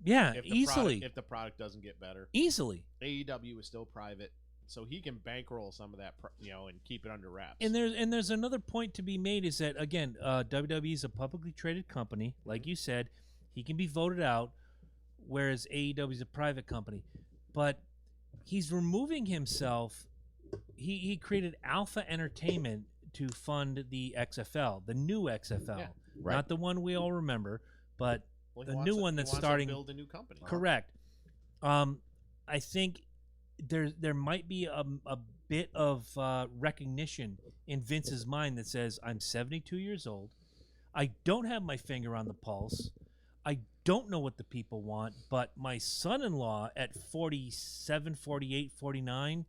Yeah, If the easily. Product, if the product doesn't get better, Easily. AEW is still private, so he can bankroll some of that, and keep it under wraps. And there's another point to be made is that again, WWE is a publicly traded company, like you said. He can be voted out, whereas AEW is a private company. But he's removing himself. He created Alpha Entertainment to fund the XFL, the new XFL, Yeah. Right. not the one we all remember, but Well, he the wants new to- one he that's wants to starting. build a new company. Correct. I think there might be a bit of recognition in Vince's mind that says, I'm 72 years old. I don't have my finger on the pulse. I don't know what the people want, but my son-in-law at 47, 48, 49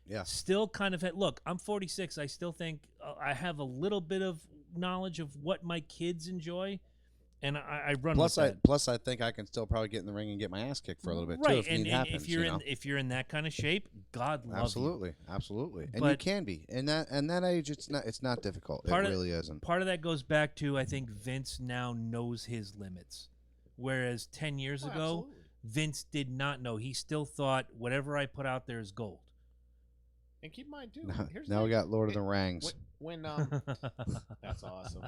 Yeah. still kind of had, look, I'm 46. I still think I have a little bit of knowledge of what my kids enjoy, and I run with that. Plus, I think I can still probably get in the ring and get my ass kicked for a little bit too Right, if and, need and happens. if you're you know? if you're in that kind of shape, God love you. Absolutely, absolutely, and you But- can be. And that age, it's not difficult. It Part of- really isn't. Part of that goes back to I think Vince now knows his limits, whereas 10 years Oh, ago absolutely. Vince did not know. He still thought whatever I put out there is gold. And keep in mind too. Now, Here's now we the got Lord of the thing. Rings. when that's awesome.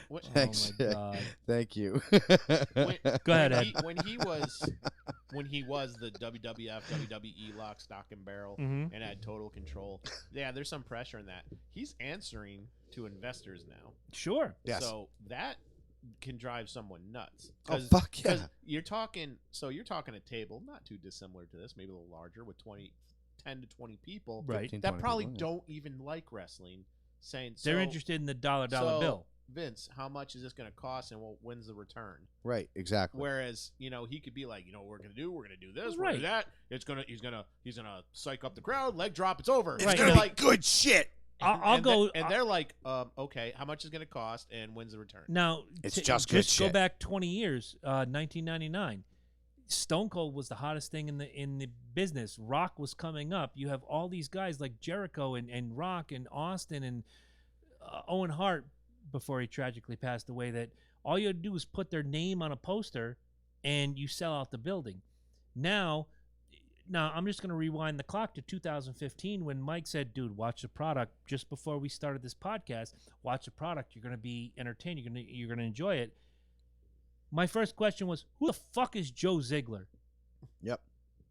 When, Thanks. Oh my God. Thank you. when, Go ahead, Ed. when he was the WWF WWE lock, stock, and barrel, Mhm. and had total control. Yeah, there's some pressure in that. He's answering to investors now, Sure. Yes. so that can drive someone nuts. Oh, fuck yeah. Because you're talking a table not too dissimilar to this, maybe a little larger with 10 to 20 people Right. 15, that 20 probably people, yeah. don't even like wrestling. Saying They're so, interested in the dollar so, bill. Vince, how much is this going to cost, and when's the return? Right. Exactly. Whereas, he could be like, what we're gonna do? We're gonna do this. We're Right. gonna do that. He's gonna psych up the crowd. Leg drop. It's over. Right. They're like, good shit. I'll go. and they're like, okay, how much is gonna cost, and when's the return? Now, It's just good go shit. back 20 years, 1999. Stone Cold was the hottest thing in the business. Rock was coming up. You have all these guys like Jericho and Rock and Austin and Owen Hart before he tragically passed away. That all you had to do was put their name on a poster, and you sell out the building. Now I'm just going to rewind the clock to 2015 when Mike said, dude, watch the product. Just before we started this podcast, watch the product. You're going to be entertained. You're going to enjoy it. My first question was, who the fuck is Joe Ziegler? Yep.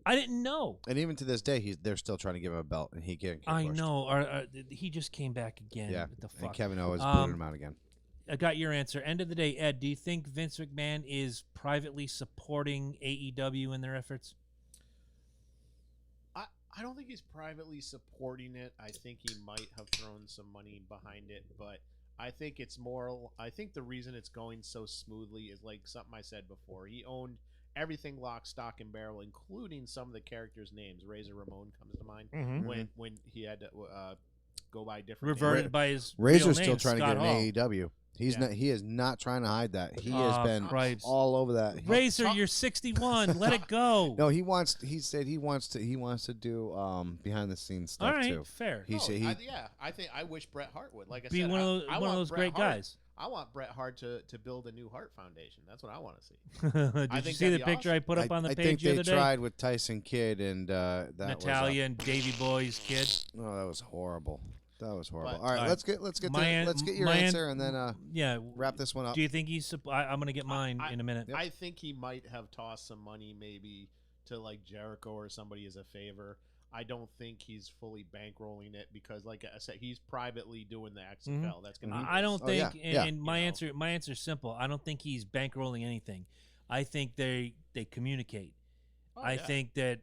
I didn't know. And even to this day, they're still trying to give him a belt, and he can't. get I pushed. know. He just came back again. Yeah. What the And fuck? Kevin Owens Um, booted him out again. I got your answer. End of the day, Ed, do you think Vince McMahon is privately supporting AEW in their efforts? I don't think he's privately supporting it. I think he might have thrown some money behind it, but I think it's more. I think the reason it's going so smoothly is like something I said before. He owned everything lock, stock, and barrel, including some of the characters' names. Razor Ramon comes to mind Mm-hmm. when he had to go by different Reverted names. by his Razor's real still name, trying Scott to Hall. get an AEW. He's Yeah. not. He is not trying to hide that. He Oh, has been Christ. all over that. Razor, you're 61. Let it go. No, he wants. He said he wants to do behind the scenes stuff All right, too. fair. He said he. I think I wish Bret Hart would. Like I Be said, one of I those want Bret great Hart- guys. I want Bret Hart to build a new Hart Foundation. That's what I want to see. Did I you think see the that'd be picture I put up on the I page think the they other day? tried with Tyson Kidd and that Natalia and Davy Boy's kid. Was, oh, that was horrible. That was horrible. But- all right, all right. let's get your my answer and then Yeah. wrap this one up. Do you think he's? I'm gonna get mine in a minute. Yep. I think he might have tossed some money maybe to like Jericho or somebody as a favor. I don't think he's fully bankrolling it because, like I said, he's privately doing the XFL. That's going to be. I don't Oh, yeah, think, yeah. and my You know. answer's simple. I don't think he's bankrolling anything. I think they communicate. Oh, I yeah. think that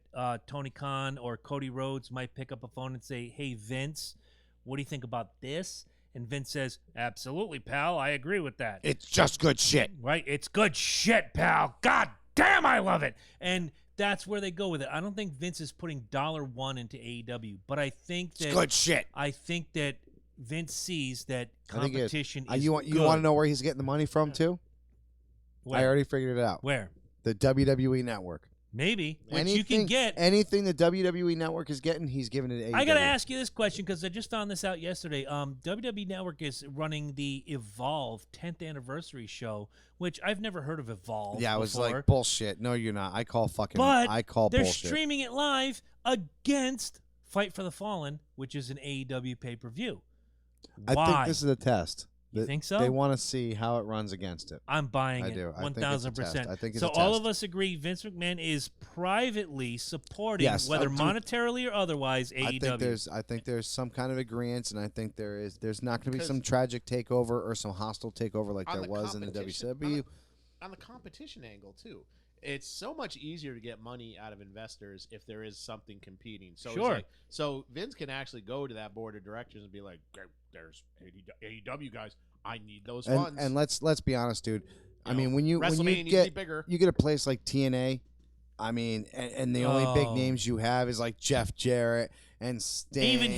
Tony Khan or Cody Rhodes might pick up a phone and say, "Hey Vince, what do you think about this?" And Vince says, "Absolutely, pal. I agree with that." It's just good shit. Right? It's good shit, pal. God damn, I love it. And that's where they go with it. I don't think Vince is putting $1 into AEW, but I think It's that good shit. I think that Vince sees that I think it is. competition is You want good. to know where he's getting the money from too? Where? I already figured it out. Where? The WWE Network. Maybe, which you can get. Anything the WWE Network is getting, he's giving it to AEW. I got to ask you this question because I just found this out yesterday. WWE Network is running the Evolve 10th anniversary show, which I've never heard of Evolve. Yeah, it was before. like bullshit. No, you're not. I call fucking. But I call they're bullshit. streaming it live against Fight for the Fallen, which is an AEW pay-per-view. I Why? think this is a test. You think so? They want to see how it runs against it. I'm buying I it. do. I think it's a 1,000%. test. I think it's so a all test. of us agree Vince McMahon is privately supporting, Yes, whether dude, monetarily or otherwise, AEW. I think there's some kind of agreement, and I think there's not going to be 'Cause some tragic takeover or some hostile takeover like on there the was in the competition- WCW. on the competition angle too. It's so much easier to get money out of investors if there is something competing. So Sure. so Vince can actually go to that board of directors and be like, "There's AEW guys. I need those funds." And let's be honest, dude. I You mean, know, when you WrestleMania needs to be get bigger. you get a place like TNA, I mean, and the only big Oh. names you have is like Jeff Jarrett and Sting. Even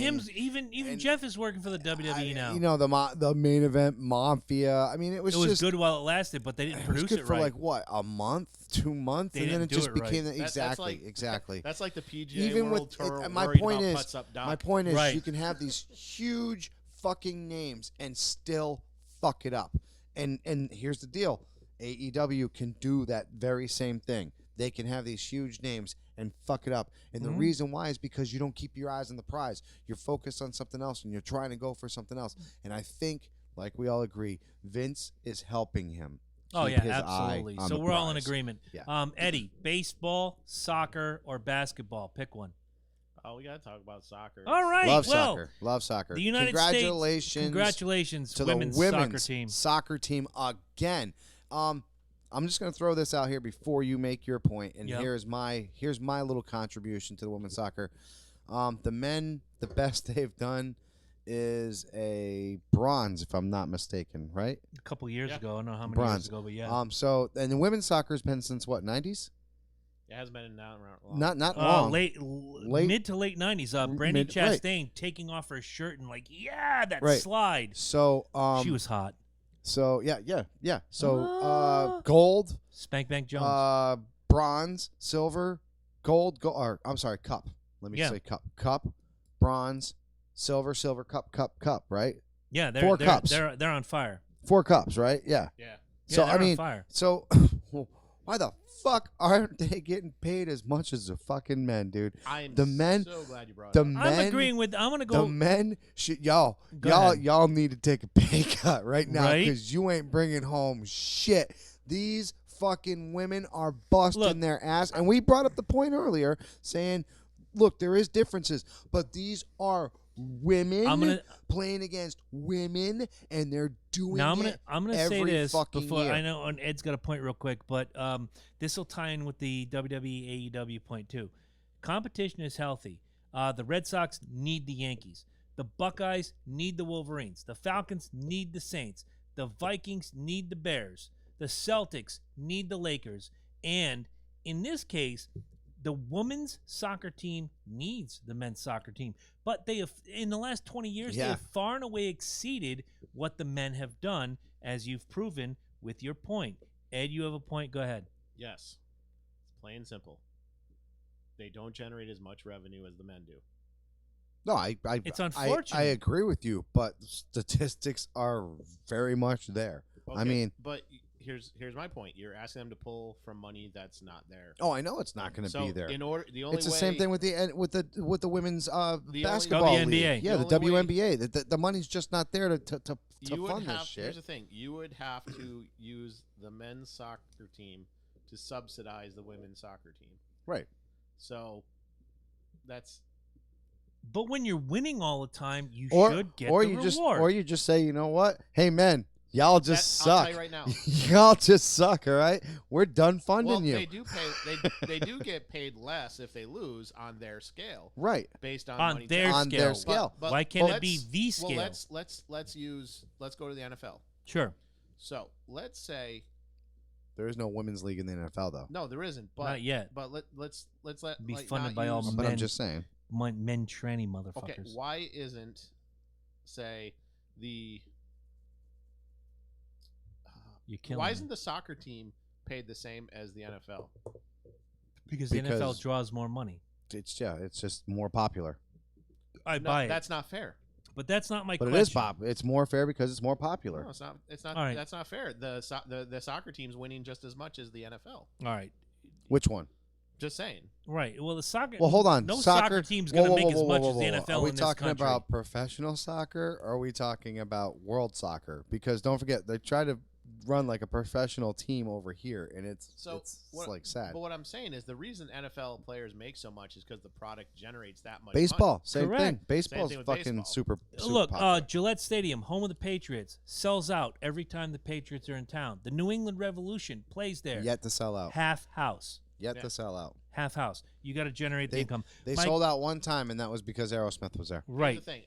and- Jeff is working for the WWE now. You know the main event Mafia. I mean, it was it was just good while it lasted, but they didn't It was produce good it for right. like what, a month, 2 months, They and then didn't it do just it right. became That's exactly. That's like the PGA Even World with Tour. my worried point about is, putts up dock. my point is, Right. you can have these huge fucking names and still fuck it up. And here's the deal: AEW can do that very same thing. They can have these huge names and fuck it up. And the Mhm. reason why is because you don't keep your eyes on the prize. You're focused on something else, and you're trying to go for something else. And I think, like we all agree, Vince is helping him. Oh keep yeah, his eye absolutely. on So the we're all in prize. agreement. Yeah. Eddie, baseball, soccer, or basketball? Pick one. Oh, we gotta talk about soccer. All right. Love well, soccer. Love soccer. the United Congratulations. States. Congratulations to women's the women's soccer team. Soccer team again. I'm just going to throw this out here before you make your point, and Yep. here's my little contribution to the women's soccer. The men, the best they've done is a bronze, if I'm not mistaken, right? A couple years Yeah. ago. I don't know how many Bronze. years ago, but yeah. So and the women's soccer has been since what, 90s? It has been around long. Not long. Late, mid to late 90s. Brandy mid- right. Chastain taking off her shirt and like, yeah, that Right. slide. So She was hot. So yeah. So Ah. gold, Spank Bank Jones. bronze, silver, gold, or I'm sorry, cup. Let me Yeah. say cup, bronze, silver, cup, right? yeah, they're, 4 they're, cups. They're on fire. 4 cups, right? Yeah. Yeah. Yeah, So they're I on mean, fire. so why the fuck aren't they getting paid as much as the fucking men, dude? I'm The men- so glad you brought the it up. men- I'm agreeing with. I'm gonna The go. men should Go ahead. y'all need to take a pay cut right now Right? because you ain't bringing home shit. These fucking women are busting Look. their ass, and we brought up the point earlier saying, look, there is differences, but these are women I'm gonna- playing against women, and they're doing Now it. I'm gonna say every this fucking before year. I know and Ed's got a point real quick, but this will tie in with the WWE AEW point too. Competition is healthy. The Red Sox need the Yankees. The Buckeyes need the Wolverines. The Falcons need the Saints. The Vikings need the Bears. The Celtics need the Lakers. And in this case, the women's soccer team needs the men's soccer team. But they have, in the last 20 years, they Yeah. have far and away exceeded what the men have done, as you've proven with your point. Ed, you have a point. Go ahead. Yes. It's plain and simple. They don't generate as much revenue as the men do. No, I It's I unfortunate. agree with you, but statistics are very much there. I Okay, mean, but here's my point. You're asking them to pull from money that's not there. oh, I know it's not going to So be there. in order, the only It's the way, same thing with the women's only- basketball WNBA. league. Yeah, the The only way- WNBA. The money's just not there to you would fund have. this shit. Here's the thing: you would have to use the men's soccer team to subsidize the women's soccer team. Right. So that's But when you're winning all the time, you Or should get or the you reward. just or you just say, you know what? Hey men, Y'all just I'll suck. tell you right now. Y'all just suck. All right, we're done funding Well, you. they do pay. They do get paid less if they lose on their scale, Right. based on On money their On scale. their scale. But Why can't it let's- be the scale? Well, let's go to the NFL. Sure. So let's say There is no women's league in the NFL though. no, there isn't. But Not yet. But let's let Be like, funded not by all use- But I'm men. just saying. Men tranny Okay, motherfuckers. why isn't say the You're killing why me. isn't the soccer team paid the same as the NFL? Because the NFL Because- draws more money. It's just more popular. I No, buy it. that's not fair. But that's not my But question. it is pop. It's more fair because it's more popular. No, it's not. It's not. All right. That's not fair. The soccer team's winning just as much as the NFL. All right. Which one? Just saying. Right. Well, the soccer. Well, hold on. No soccer team's whoa, going to whoa, make whoa, as much whoa, as the whoa, whoa. NFL Are we in this talking country. about professional soccer or are we talking about world soccer? Because don't forget, they try to run like a professional team over here, and it's what- like sad. But what I'm saying is the reason NFL players make so much is because the product generates that much. Baseball, same Correct. thing. Baseball's thing with fucking baseball. super Look, popular. Gillette Stadium, home of the Patriots, sells out every time the Patriots are in town. The New England Revolution plays there. Yet to sell out. Half house. Yet Yeah. to sell out. Half house. You got to generate the income. They Mike- sold out one time, and that was because Aerosmith was there. Here's Right. the thing.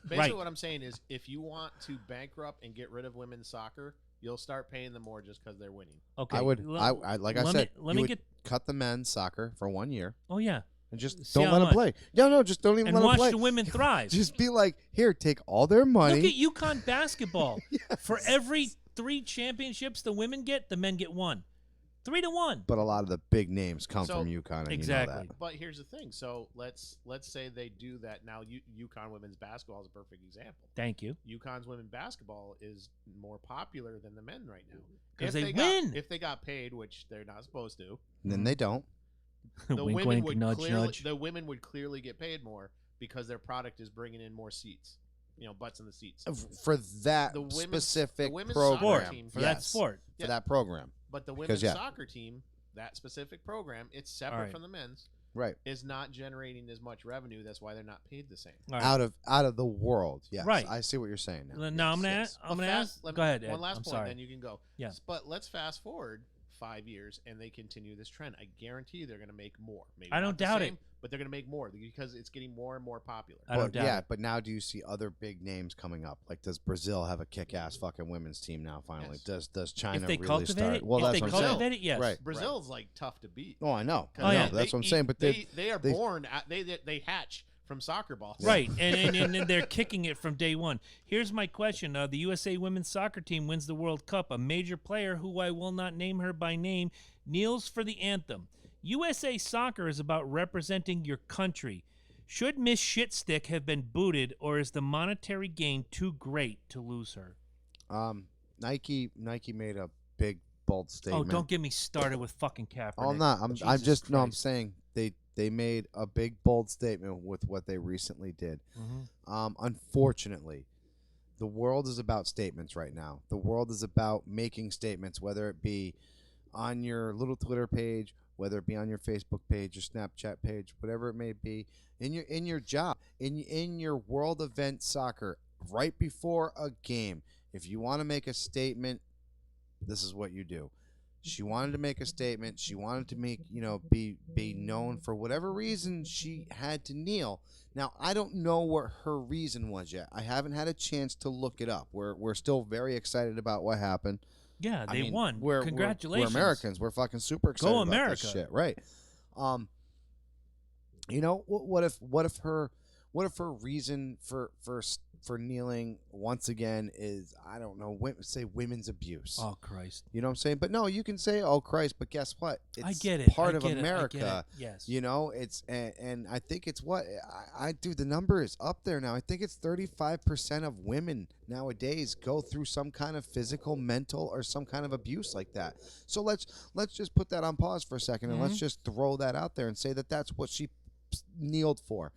Basically, Right. what I'm saying is, if you want to bankrupt and get rid of women's soccer, you'll start paying them more just because they're winning. Okay. I would. Let- I like I let said. Me, let you me would get. cut the men's soccer for 1 year Oh yeah. and just See don't how let them much. play. No, just don't even And let them watch play. the women thrive. Just be like, here, take all their money. Look at UConn basketball. For every 3 championships the women get, the men get 1. 3-1. But a lot of the big names come So- from UConn, and Exactly. you know that. But here's the thing. So let's say they do that now. UConn women's basketball is a perfect example. Thank you. UConn's women basketball is more popular than the men right now. 'Cause If they got- win. if they got paid, which they're not supposed to, And then they don't. the wink, women wink, would nudge, clearly nudge. the women would clearly get paid more because their product is bringing in more seats. Butts in the seats. For that The women's- specific the women's program. soccer Sport. team- For that Yes. sport. For Yeah. that program. But the Because, women's yeah. soccer team, that specific program, it's separate Alright. from the men's, Right. is not generating as much revenue. That's why they're not paid the same. All right. Out of the world. Yes. Right. I see what you're saying now. Now I'm gonna Yes, ask. I'm gonna ask. Let Go me- ahead. Ed. One last I'm point, sorry. then you can go. Yeah. But let's fast forward 5 years, and they continue this trend. I guarantee you they're going to make more. Maybe I don't not the doubt it. same, but they're going to make more because it's getting more and more popular. I don't But, doubt yeah, it. but now do you see other big names coming up? Like, does Brazil have a kick-ass fucking women's team now? Finally, Yes. does China If they really cultivate start? it, Well, if that's they what I'm saying. cultivate it, yes. Right. Brazil's like tough to beat. Oh, I know. 'Cause Oh, yeah. That's what I'm eat- saying. But they are they- born. They hatch from soccer balls. Right, and they're kicking it from day one. Here's my question: the USA women's soccer team wins the World Cup. A major player, who I will not name her by name, kneels for the anthem. USA Soccer is about representing your country. Should Miss Shitstick have been booted, or is the monetary gain too great to lose her? Nike made a big bold statement. Oh, don't get me started with fucking Kaepernick. Oh, I'm not. I'm Jesus just no. I'm Christ. saying they made a big bold statement with what they recently did. Mhm. Unfortunately, the world is about statements right now. The world is about making statements, whether it be on your little Twitter page, whether it be on your Facebook page, your Snapchat page, whatever it may be, in your job, in your world event soccer, right before a game. If you want to make a statement, this is what you do. She wanted to make a statement. She wanted to make, be known for whatever reason she had to kneel. Now, I don't know what her reason was yet. I haven't had a chance to look it up. We're still very excited about what happened. Yeah, I they mean, won. We're Congratulations. We're Americans. We're fucking super excited Go about America. this shit, right? What if her reason for kneeling once again is, I don't know, say women's abuse. Oh Christ! You know what I'm saying? But no, you can say, "Oh Christ," but guess what? It's I get it. part I of get it, I get America. it. Yes. It's and I think it's what I do. The number is up there now. I think it's 35% of women nowadays go through some kind of physical, mental, or some kind of abuse like that. So let's just put that on pause for a second, and let's just throw that out there and say that that's what she kneeled for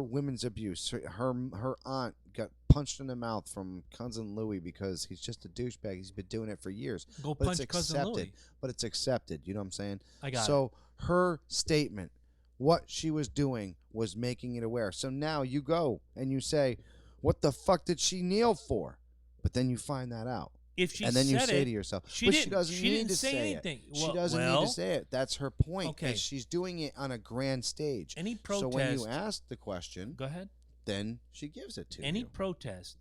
women's abuse. Her aunt got punched in the mouth from cousin Louis because he's just a douchebag. He's been doing it for years. Go But punch it's cousin accepted. Louis. But it's accepted. You know what I'm saying? I got it. So her statement, what she was doing was making it aware. So now you go and you say, what the fuck did she kneel for? But then you find that out. If she and then you said say it, to yourself, she but didn't. she doesn't She need didn't to say say anything. it. She Well- doesn't need well, to say it. That's her point. 'Cause Okay. she's doing it on a grand stage. Any So when you protest. ask the question, Go ahead. then she gives it to Any you. protest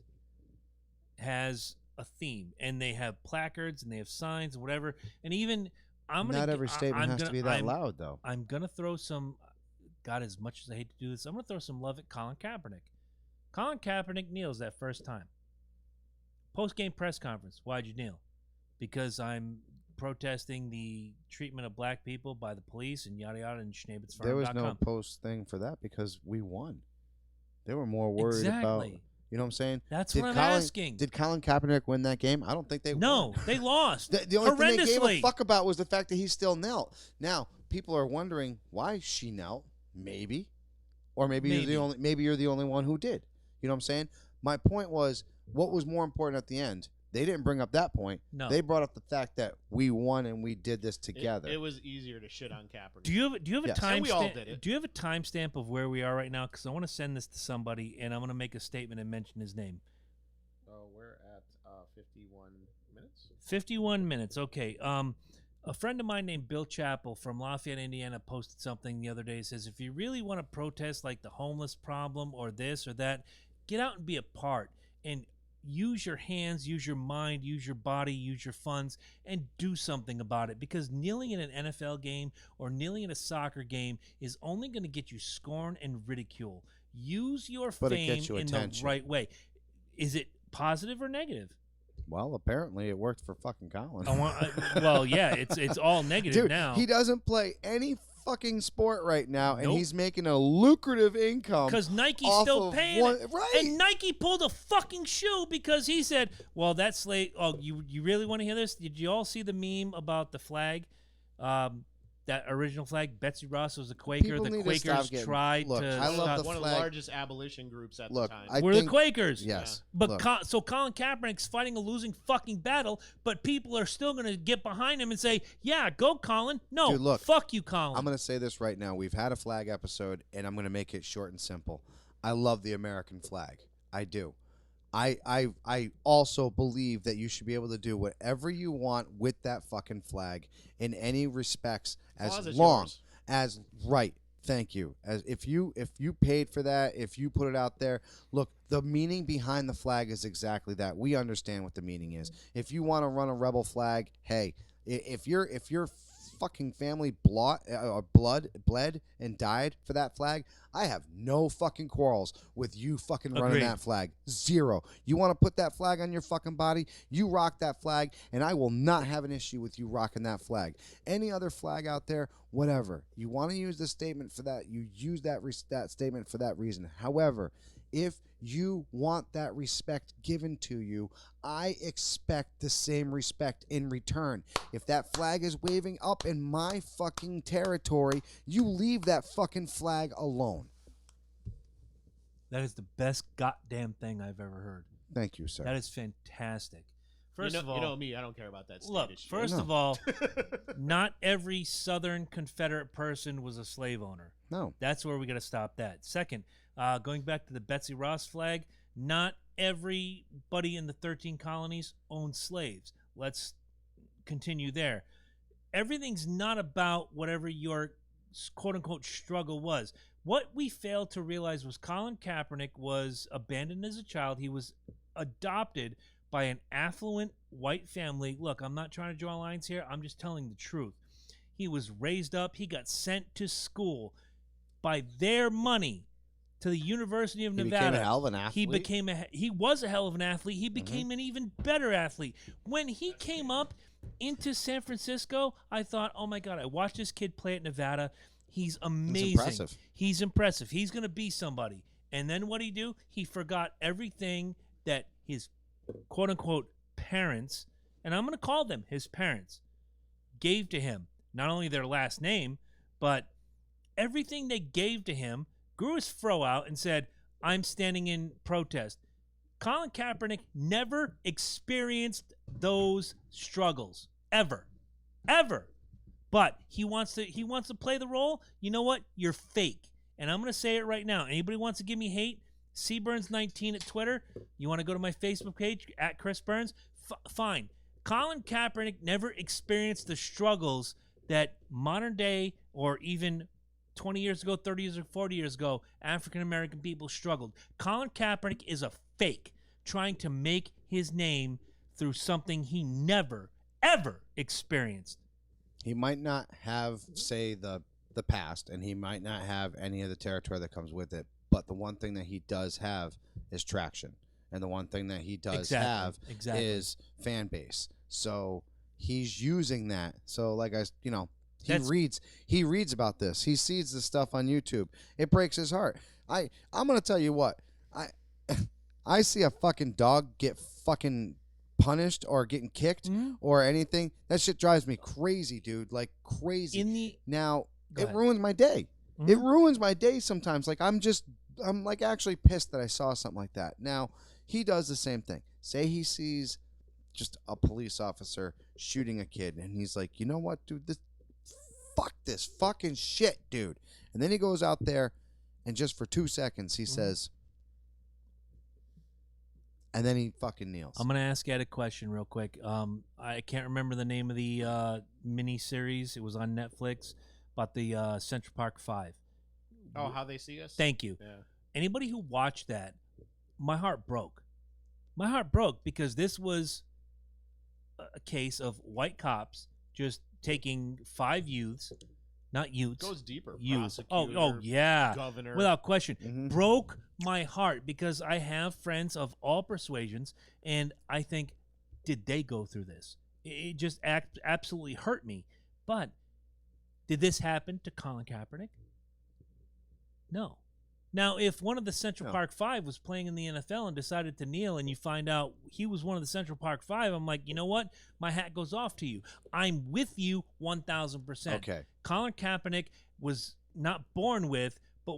has a theme, and they have placards and they have signs and whatever. And even Not every statement has to be that loud, though. I'm gonna throw some. God, as much as I hate to do this, I'm gonna throw some love at Colin Kaepernick. Colin Kaepernick kneels that first time. Post-game press conference. Why'd you kneel? Because I'm protesting the treatment of black people by the police and yada yada and schnabitzfarm.com. There was no post thing for that because we won. They were more worried about, Exactly. you know what I'm saying? That's Did what I'm Colin- asking. Did Colin Kaepernick win that game? I don't think they No, won. they lost. The only thing they gave a horrendously. fuck about was the fact that he still knelt. Now, people are wondering why she knelt. Maybe. Or maybe Maybe. you're the only one who did. You know what I'm saying? My point was, what was more important at the end? They didn't bring up that point. No. They brought up the fact that we won and we did this It, together. it was easier to shit on Kaepernick. Do you have a Yes. time And we all stamp? did it. Do you have a timestamp of where we are right now? Because I want to send this to somebody, and I'm going to make a statement and mention his name. We're at 51 minutes. 51 minutes. Okay. A friend of mine named Bill Chappell from Lafayette, Indiana, posted something the other day. It says, if you really want to protest like the homeless problem or this or that, get out and be a part and use your hands, use your mind, use your body, use your funds, and do something about it. Because kneeling in an NFL game or kneeling in a soccer game is only going to get you scorn and ridicule. Use your But it fame gets you in attention. the right way. Is it positive or negative? Well, apparently it worked for fucking Colin. Well, yeah, it's all negative Dude, now. he doesn't play any fucking sport right now, and Nope. he's making a lucrative income. Because Nike's off still of paying one- it. right. And Nike pulled a fucking shoe because he said, well, that slate. Oh, you really want to hear this? Did you all see the meme about the flag? That original flag? Betsy Ross was a Quaker. People The need to stop Quakers getting- tried look, to I love stop. the One of flag. the largest abolition groups at Look, the time. I We're the think- Quakers. Yes. But Look, so Colin Kaepernick's fighting a losing fucking battle, but people are still going to get behind him and say, yeah, go Colin. No, Dude, look, fuck you, Colin. I'm going to say this right now. We've had a flag episode, and I'm going to make it short and simple. I love the American flag. I do. I also believe that you should be able to do whatever you want with that fucking flag in any respects as long as it's long yours. as right. Thank you. As if you paid for that, if you put it out there, look, the meaning behind the flag is exactly that. We understand what the meaning is. If you want to run a rebel flag, hey, if your fucking family bled and died for that flag, I have no fucking quarrels with you fucking running Agreed. that flag. Zero. You want to put that flag on your fucking body, you rock that flag, and I will not have an issue with you rocking that flag. Any other flag out there, whatever. You want to use the statement for that, you use that statement for that reason. However, if you want that respect given to you, I expect the same respect in return. If that flag is waving up in my fucking territory, you leave that fucking flag alone. That is the best goddamn thing I've ever heard. Thank you, sir. That is fantastic. First you know, of all, you know me, I don't care about that. look, issue. first No. of all, not every Southern Confederate person was a slave owner. No. That's where we got to stop that. Second, going back to the Betsy Ross flag, not everybody in the 13 colonies owned slaves. Let's continue there. Everything's not about whatever your quote-unquote struggle was. What we failed to realize was Colin Kaepernick was abandoned as a child. He was adopted by an affluent white family. Look, I'm not trying to draw lines here. I'm just telling the truth. He was raised up. He got sent to school by their money to the University of He Nevada. became a hell of an athlete. He was a hell of an athlete. He became an even better athlete. When he came up into San Francisco, I thought, oh my God, I watched this kid play at Nevada. He's amazing. impressive. He's impressive. He's going to be somebody. And then what did he do? He forgot everything that his quote unquote parents, and I'm going to call them his parents, gave to him. Not only their last name, but everything they gave to him, grew his fro out and said, I'm standing in protest. Colin Kaepernick never experienced those struggles. Ever. But he wants to play the role. You know what? You're fake. And I'm going to say it right now. Anybody wants to give me hate, cburns19 at Twitter. You want to go to my Facebook page at Chris Burns? Fine. Colin Kaepernick never experienced the struggles that modern day or even 20 years ago, 30 years ago, 40 years ago, African-American people struggled. Colin Kaepernick is a fake trying to make his name through something he never, ever experienced. He might not have, say, the past, and he might not have any of the territory that comes with it, but the one thing that he does have is traction. And the one thing that he does have is fan base. So he's using that. So like he reads about this. He sees the stuff on YouTube. It breaks his heart. I'm gonna tell you what. I see a fucking dog get fucking punished or getting kicked or anything. That shit drives me crazy, dude. Like crazy. It ruins my day. It ruins my day sometimes. Like I'm like actually pissed that I saw something like that. Now, he does the same thing. Say he sees just a police officer shooting a kid, and he's like, you know what, dude, fuck this fucking shit, dude. And then he goes out there, and just for 2 seconds, he says, and then he fucking kneels. I'm gonna ask Ed a question real quick. I can't remember the name of the mini series. It was on Netflix about the Central Park 5. Oh, How They See Us? Thank you. Yeah. Anybody who watched that, my heart broke. My heart broke because this was a case of white cops just taking 5 youths, not youths. Goes deeper. Youths. Prosecutor, Oh, yeah. Governor. Without question. Broke my heart because I have friends of all persuasions, and I think, did they go through this? It just absolutely hurt me. But did this happen to Colin Kaepernick? No. Now, if one of the Central Park 5 was playing in the NFL and decided to kneel and you find out he was one of the Central Park 5, I'm like, you know what? My hat goes off to you. I'm with you 1,000%. Okay. Colin Kaepernick was not born with, but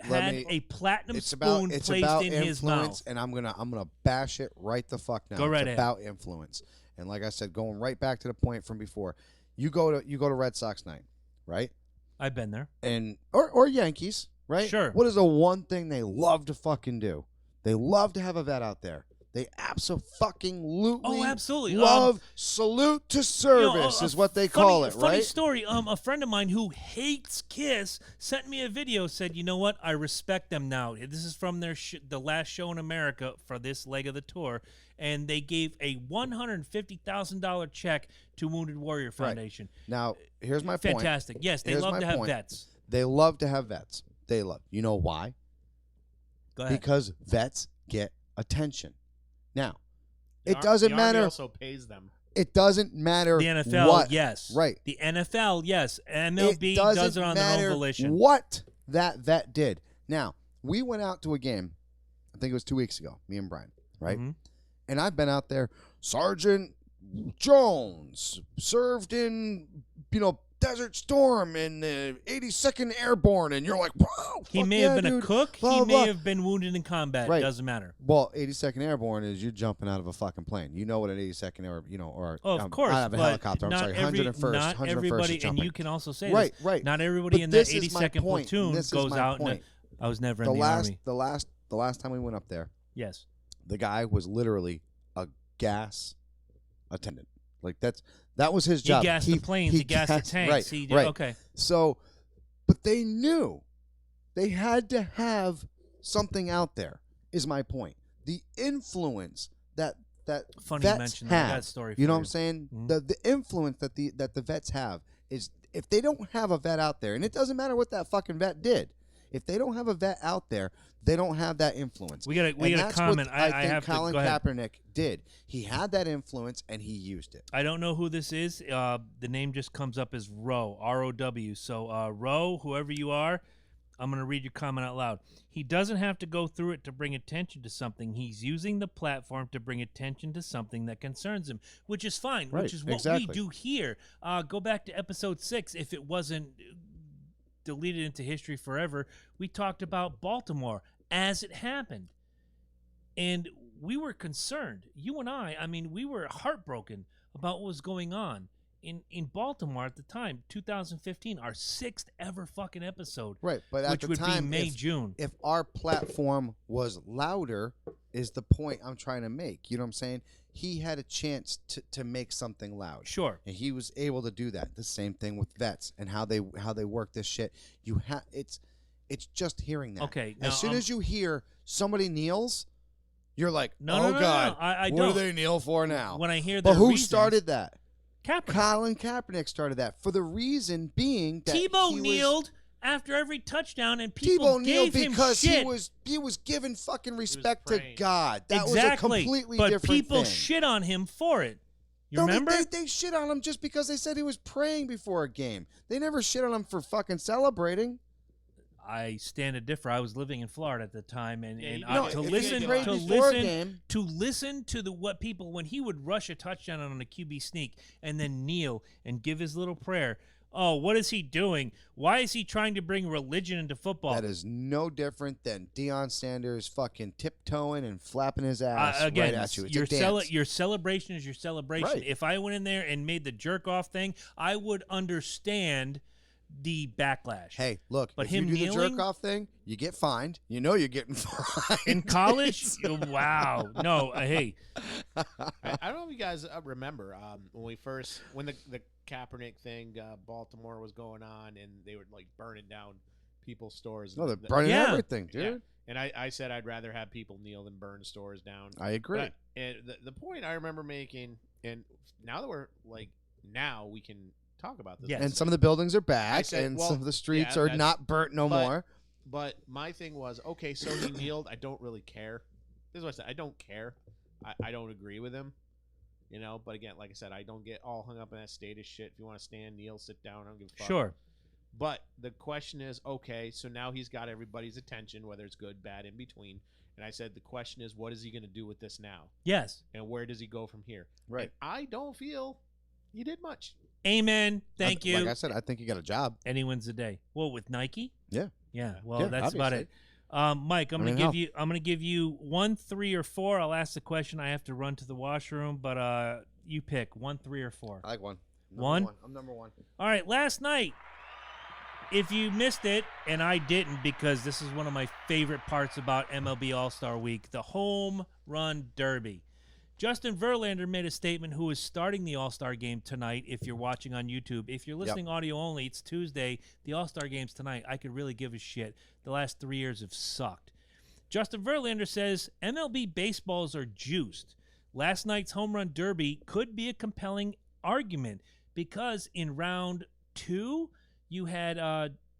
had a platinum it's spoon about placed in his influence, mouth. and I'm gonna bash it right the fuck now. Go right it's ahead. about influence. And like I said, going right back to the point from before, you go to Red Sox night, right? I've been there. And or Yankees. Right? Sure. What is the one thing they love to fucking do? They love to have a vet out there. They absolutely love salute to service is what they call it, right? Funny story. A friend of mine who hates Kiss sent me a video. Said, "You know what? I respect them now." This is from their the last show in America for this leg of the tour, and they gave a $150,000 check to Wounded Warrior Foundation. Right. Now, here's my point. Fantastic. Yes, they love to have vets. They love to have vets. They love. You know why? Go ahead. Because vets get attention. Now, it doesn't matter. The Army also pays them. It doesn't matter. The NFL, what, yes. Right. The NFL, yes. MLB does it on their own volition. What that vet did. Now, we went out to a game, I think it was 2 weeks ago, me and Brian, right? Mm-hmm. And I've been out there. Sergeant Jones served in, Desert Storm in the 82nd Airborne, and you're like, wow. He may have been dude. a cook. Blah, he blah. may have been wounded in combat. Right. Doesn't matter. Well, 82nd Airborne is you jumping out of a fucking plane. You know what an 82nd or of course, out of a but helicopter. I'm not sorry, every, 101st. Not 101st everybody, is jumping. and you can also say right, this, right. Not everybody But in that this is my 82nd point. platoon This is goes my out. point. I was never in the Army. The last time we went up there, Yes. the guy was literally a gas attendant. Like that was his job. He gassed the planes. He gassed the tanks. Right, right. right. Okay. So, but they knew they had to have something out there. Is my point. The influence that Funny vets you mentioned have. that story. You know what you. I'm saying? Mm-hmm. The influence that the vets have is if they don't have a vet out there, and it doesn't matter what that fucking vet did. If they don't have a vet out there, they don't have that influence. We got a comment. I think have Colin to go ahead. Kaepernick did. He had that influence and he used it. I don't know who this is. The name just comes up as Row, R-O-W. So, Row, whoever you are, I'm going to read your comment out loud. He doesn't have to go through it to bring attention to something. He's using the platform to bring attention to something that concerns him, which is fine, Right, which is what exactly. we do here. Go back to episode 6. If it wasn't deleted into history forever, we talked about Baltimore as it happened. And we were concerned. You and I mean, we were heartbroken about what was going on. in Baltimore at the time, 2015, our 6th ever fucking episode, Right, but at which the would time, be May, June. if our platform was louder, is the point I'm trying to make. You know what I'm saying? He had a chance to make something loud. Sure. And he was able to do that. The same thing with vets and how they work this shit. You have it's just hearing that. Okay. Now, As soon as you hear somebody kneels, you're like, No, oh no, God, I what don't. do they kneel for now? When I hear But the who reasons, started that? Kaepernick. Colin Kaepernick started that for the reason being that Tebow he kneeled after every touchdown, and people Tebow kneeled gave him because shit. he was giving fucking respect to praying. God. That exactly. was a completely but different people thing. shit on him for it. You No, remember? They shit on him just because they said he was praying before a game. They never shit on him for fucking celebrating. I stand to differ. I was living in Florida at the time, and, Yeah, and you I, know, to if you listen prayed to before a listen game- to listen to the what people when he would rush a touchdown on a QB sneak and then kneel and give his little prayer. Oh, what is he doing? Why is he trying to bring religion into football? That is no different than Deion Sanders fucking tiptoeing and flapping his ass again, right at you. It's your a dance. your celebration is your celebration. Right. If I went in there and made the jerk off thing, I would understand the backlash. Hey, look, But if him you do the kneeling- jerk off thing, you get fined. You know you're getting fined. In college, wow, no, hey, I don't know if you guys remember when the Kaepernick thing, Baltimore was going on, and they were like burning down people's stores. No, they're The- burning Yeah. everything, dude. Yeah. And I said I'd rather have people kneel than burn stores down. I agree. But and the point I remember making, and now that we're like, now we can talk about this. Yes. And some of the buildings are back, said, and well, some of the streets yeah, are that's- not burnt no but- more. But my thing was, okay, so he kneeled. I don't really care. This is what I said. I don't care. I don't agree with him. You know, but again, like I said, I don't get all hung up in that status shit. If you want to stand, kneel, sit down, I don't give a fuck. sure. But the question is, okay, so now he's got everybody's attention, whether it's good, bad, in between. And I said, the question is, what is he going to do with this now? Yes. And where does he go from here? Right. And I don't feel he did much. Amen. Thank you. Like I said, I think you got a job. Any wins a day. Well, with Nike? Yeah. Yeah. Well, Yeah, that's about obviously. it. Mike, I'm I gonna mean, give hell. you. I'm gonna give you 1, 3, or 4. I'll ask the question. I have to run to the washroom, but you pick 1, 3, or 4. I like one. One? I'm number one. All right. Last night, if you missed it, and I didn't, because this is one of my favorite parts about MLB All-Star Week, the Home Run Derby. Justin Verlander made a statement who is starting the All-Star game tonight if you're watching on YouTube. If you're listening audio only, it's Tuesday. The All-Star game's tonight. I could really give a shit. The last 3 years have sucked. Justin Verlander says MLB baseballs are juiced. Last night's Home Run Derby could be a compelling argument because in round 2, you had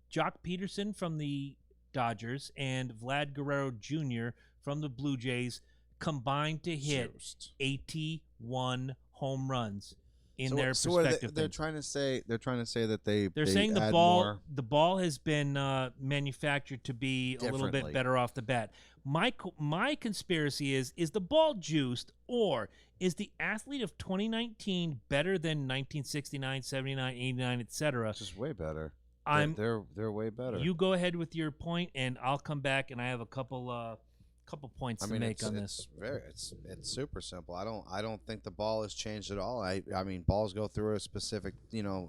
Jock Peterson from the Dodgers and Vlad Guerrero Jr. from the Blue Jays combined to hit Juiced. 81 home runs in So their what- so what are respective they're things. trying to say. They're trying to say that They're they saying add more. the ball has been manufactured to be a little bit Differently. better off the bat. My conspiracy is the ball juiced, or is the athlete of 2019 better than 1969, 79, 89, etc.? Which is way better. I'm They're way better. You go ahead with your point, and I'll come back, and I have a couple points to make on this. It's super simple. I don't think the ball has changed at all. I mean, balls go through a specific,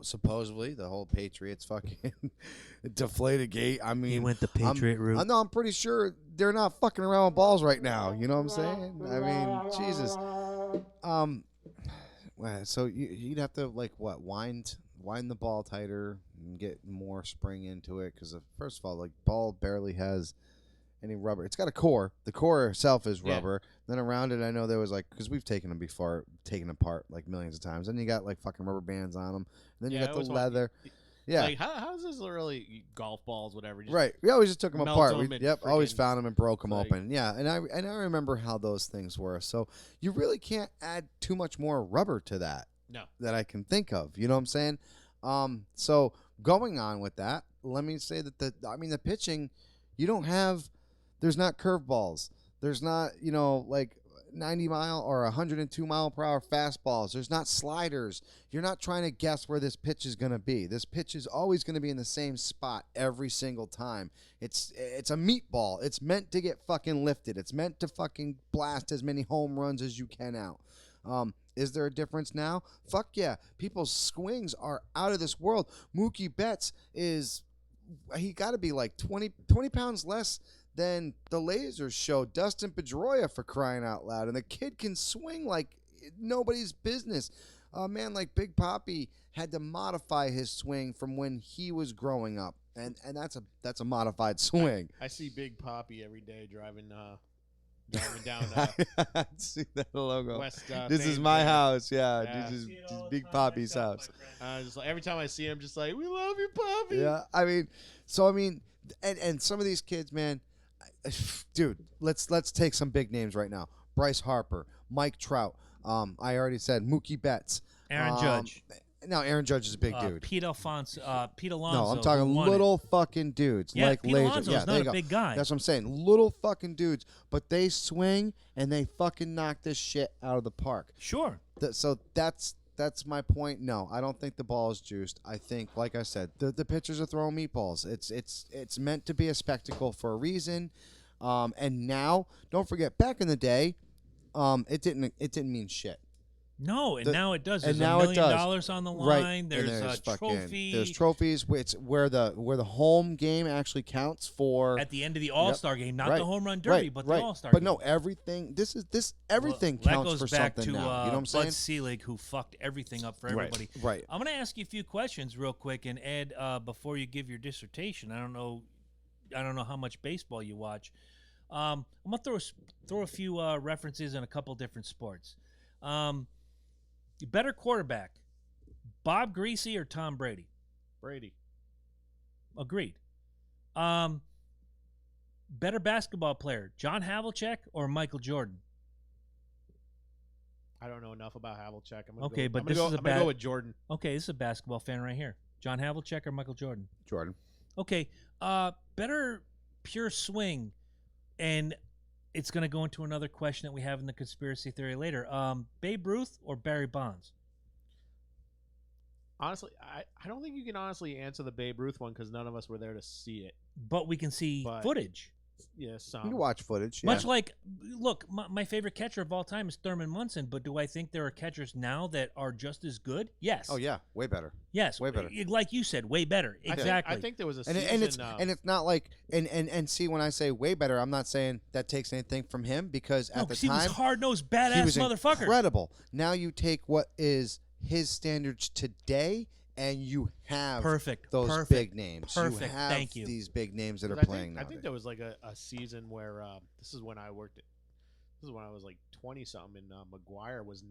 supposedly the whole Patriots fucking deflated gate. I mean, He went the Patriot route. No, I'm pretty sure they're not fucking around with balls right now. You know what I'm saying? I mean, Jesus. So you'd have to wind the ball tighter and get more spring into it because first of all, ball barely has any rubber. It's got a core. The core itself is Yeah. rubber. Then around it, I know there was because we've taken them before, taken apart millions of times. Then you got fucking rubber bands on them. And then you Yeah, got I the always want- leather. Yeah. Like, how's this really golf balls, whatever? Just Right. We always just took them melt apart. them We, and always freaking, found them and broke them like- open. Yeah. And I remember how those things were. So you really can't add too much more rubber to that. No. That I can think of. You know what I'm saying? So going on with that, let me say that the pitching, there's not curveballs. There's not, 90 mile or 102 mile per hour fastballs. There's not sliders. You're not trying to guess where this pitch is going to be. This pitch is always going to be in the same spot every single time. It's a meatball. It's meant to get fucking lifted. It's meant to fucking blast as many home runs as you can out. Is there a difference now? Fuck yeah. People's swings are out of this world. Mookie Betts he got to be like 20 pounds less than the Lasers show Dustin Pedroia, for crying out loud. And the kid can swing like nobody's business. A man like Big Papi had to modify his swing from when he was growing up. And that's a modified swing. I see Big Papi every day driving down I see that logo. West. This is Thames my there. house. Yeah, Yeah. this See it is all the Big time Papi's myself, house. my friend. Just like, every time I see him, just like, we love you, Papi. Yeah, and some of these kids, man, dude, let's take some big names right now. Bryce Harper, Mike Trout. I already said Mookie Betts, Aaron Judge. No, Aaron Judge is a big dude. Pete Alonso. No, I'm talking little fucking dudes Yeah, like Pete Laser. Alonso's Yeah, not there you a go. big guy. That's what I'm saying. Little fucking dudes, but they swing and they fucking knock this shit out of the park. Sure. So that's my point. No, I don't think the ball is juiced. I think, like I said, the pitchers are throwing meatballs. It's meant to be a spectacle for a reason. And now, don't forget, back in the day, it didn't mean shit. No, and now it does. There's and now $1 it million does. on the Right. line. And There's a fucking- trophy. There's trophies, which where the home game actually counts for at the end of the All-Star game, not Right. the home run derby, but right. the All-Star But game. no, everything. Everything Well, counts that goes for back something to now. You know what I'm saying? Bud Selig, who fucked everything up for everybody. Right. I'm going to ask you a few questions real quick, and Ed, before you give your dissertation, I don't know how much baseball you watch. I'm going to throw a few references in a couple different sports. Better quarterback, Bob Greasy or Tom Brady? Brady. Agreed. Better basketball player, John Havlicek or Michael Jordan? I don't know enough about Havlicek. I'm gonna Okay, go, but I'm this gonna is go, a I'm gonna bad- go with Jordan. Okay, this is a basketball fan right here. John Havlicek or Michael Jordan? Jordan. Okay, better pure swing, and it's going to go into another question that we have in the conspiracy theory later. Babe Ruth or Barry Bonds? Honestly, I don't think you can honestly answer the Babe Ruth one because none of us were there to see it. But we can see But- footage. Yeah, You some. can watch footage. Much yeah. like, look, my favorite catcher of all time is Thurman Munson, but do I think there are catchers now that are just as good? Yes. Oh yeah, way better. Yes. way better. Like you said, way better. Exactly. I think there was a And season. it's not like and see, when I say way better, I'm not saying that takes anything from him, because no, at the 'cause he was time hard-nosed, he badass was motherfucker. incredible. Now you take what is his standards today, and you have Perfect. those Perfect. big names. Perfect. You have Thank you. these big names that are 'cause playing I now. think there was like a season where this is when I worked. This is when I was like 20 something, and McGuire was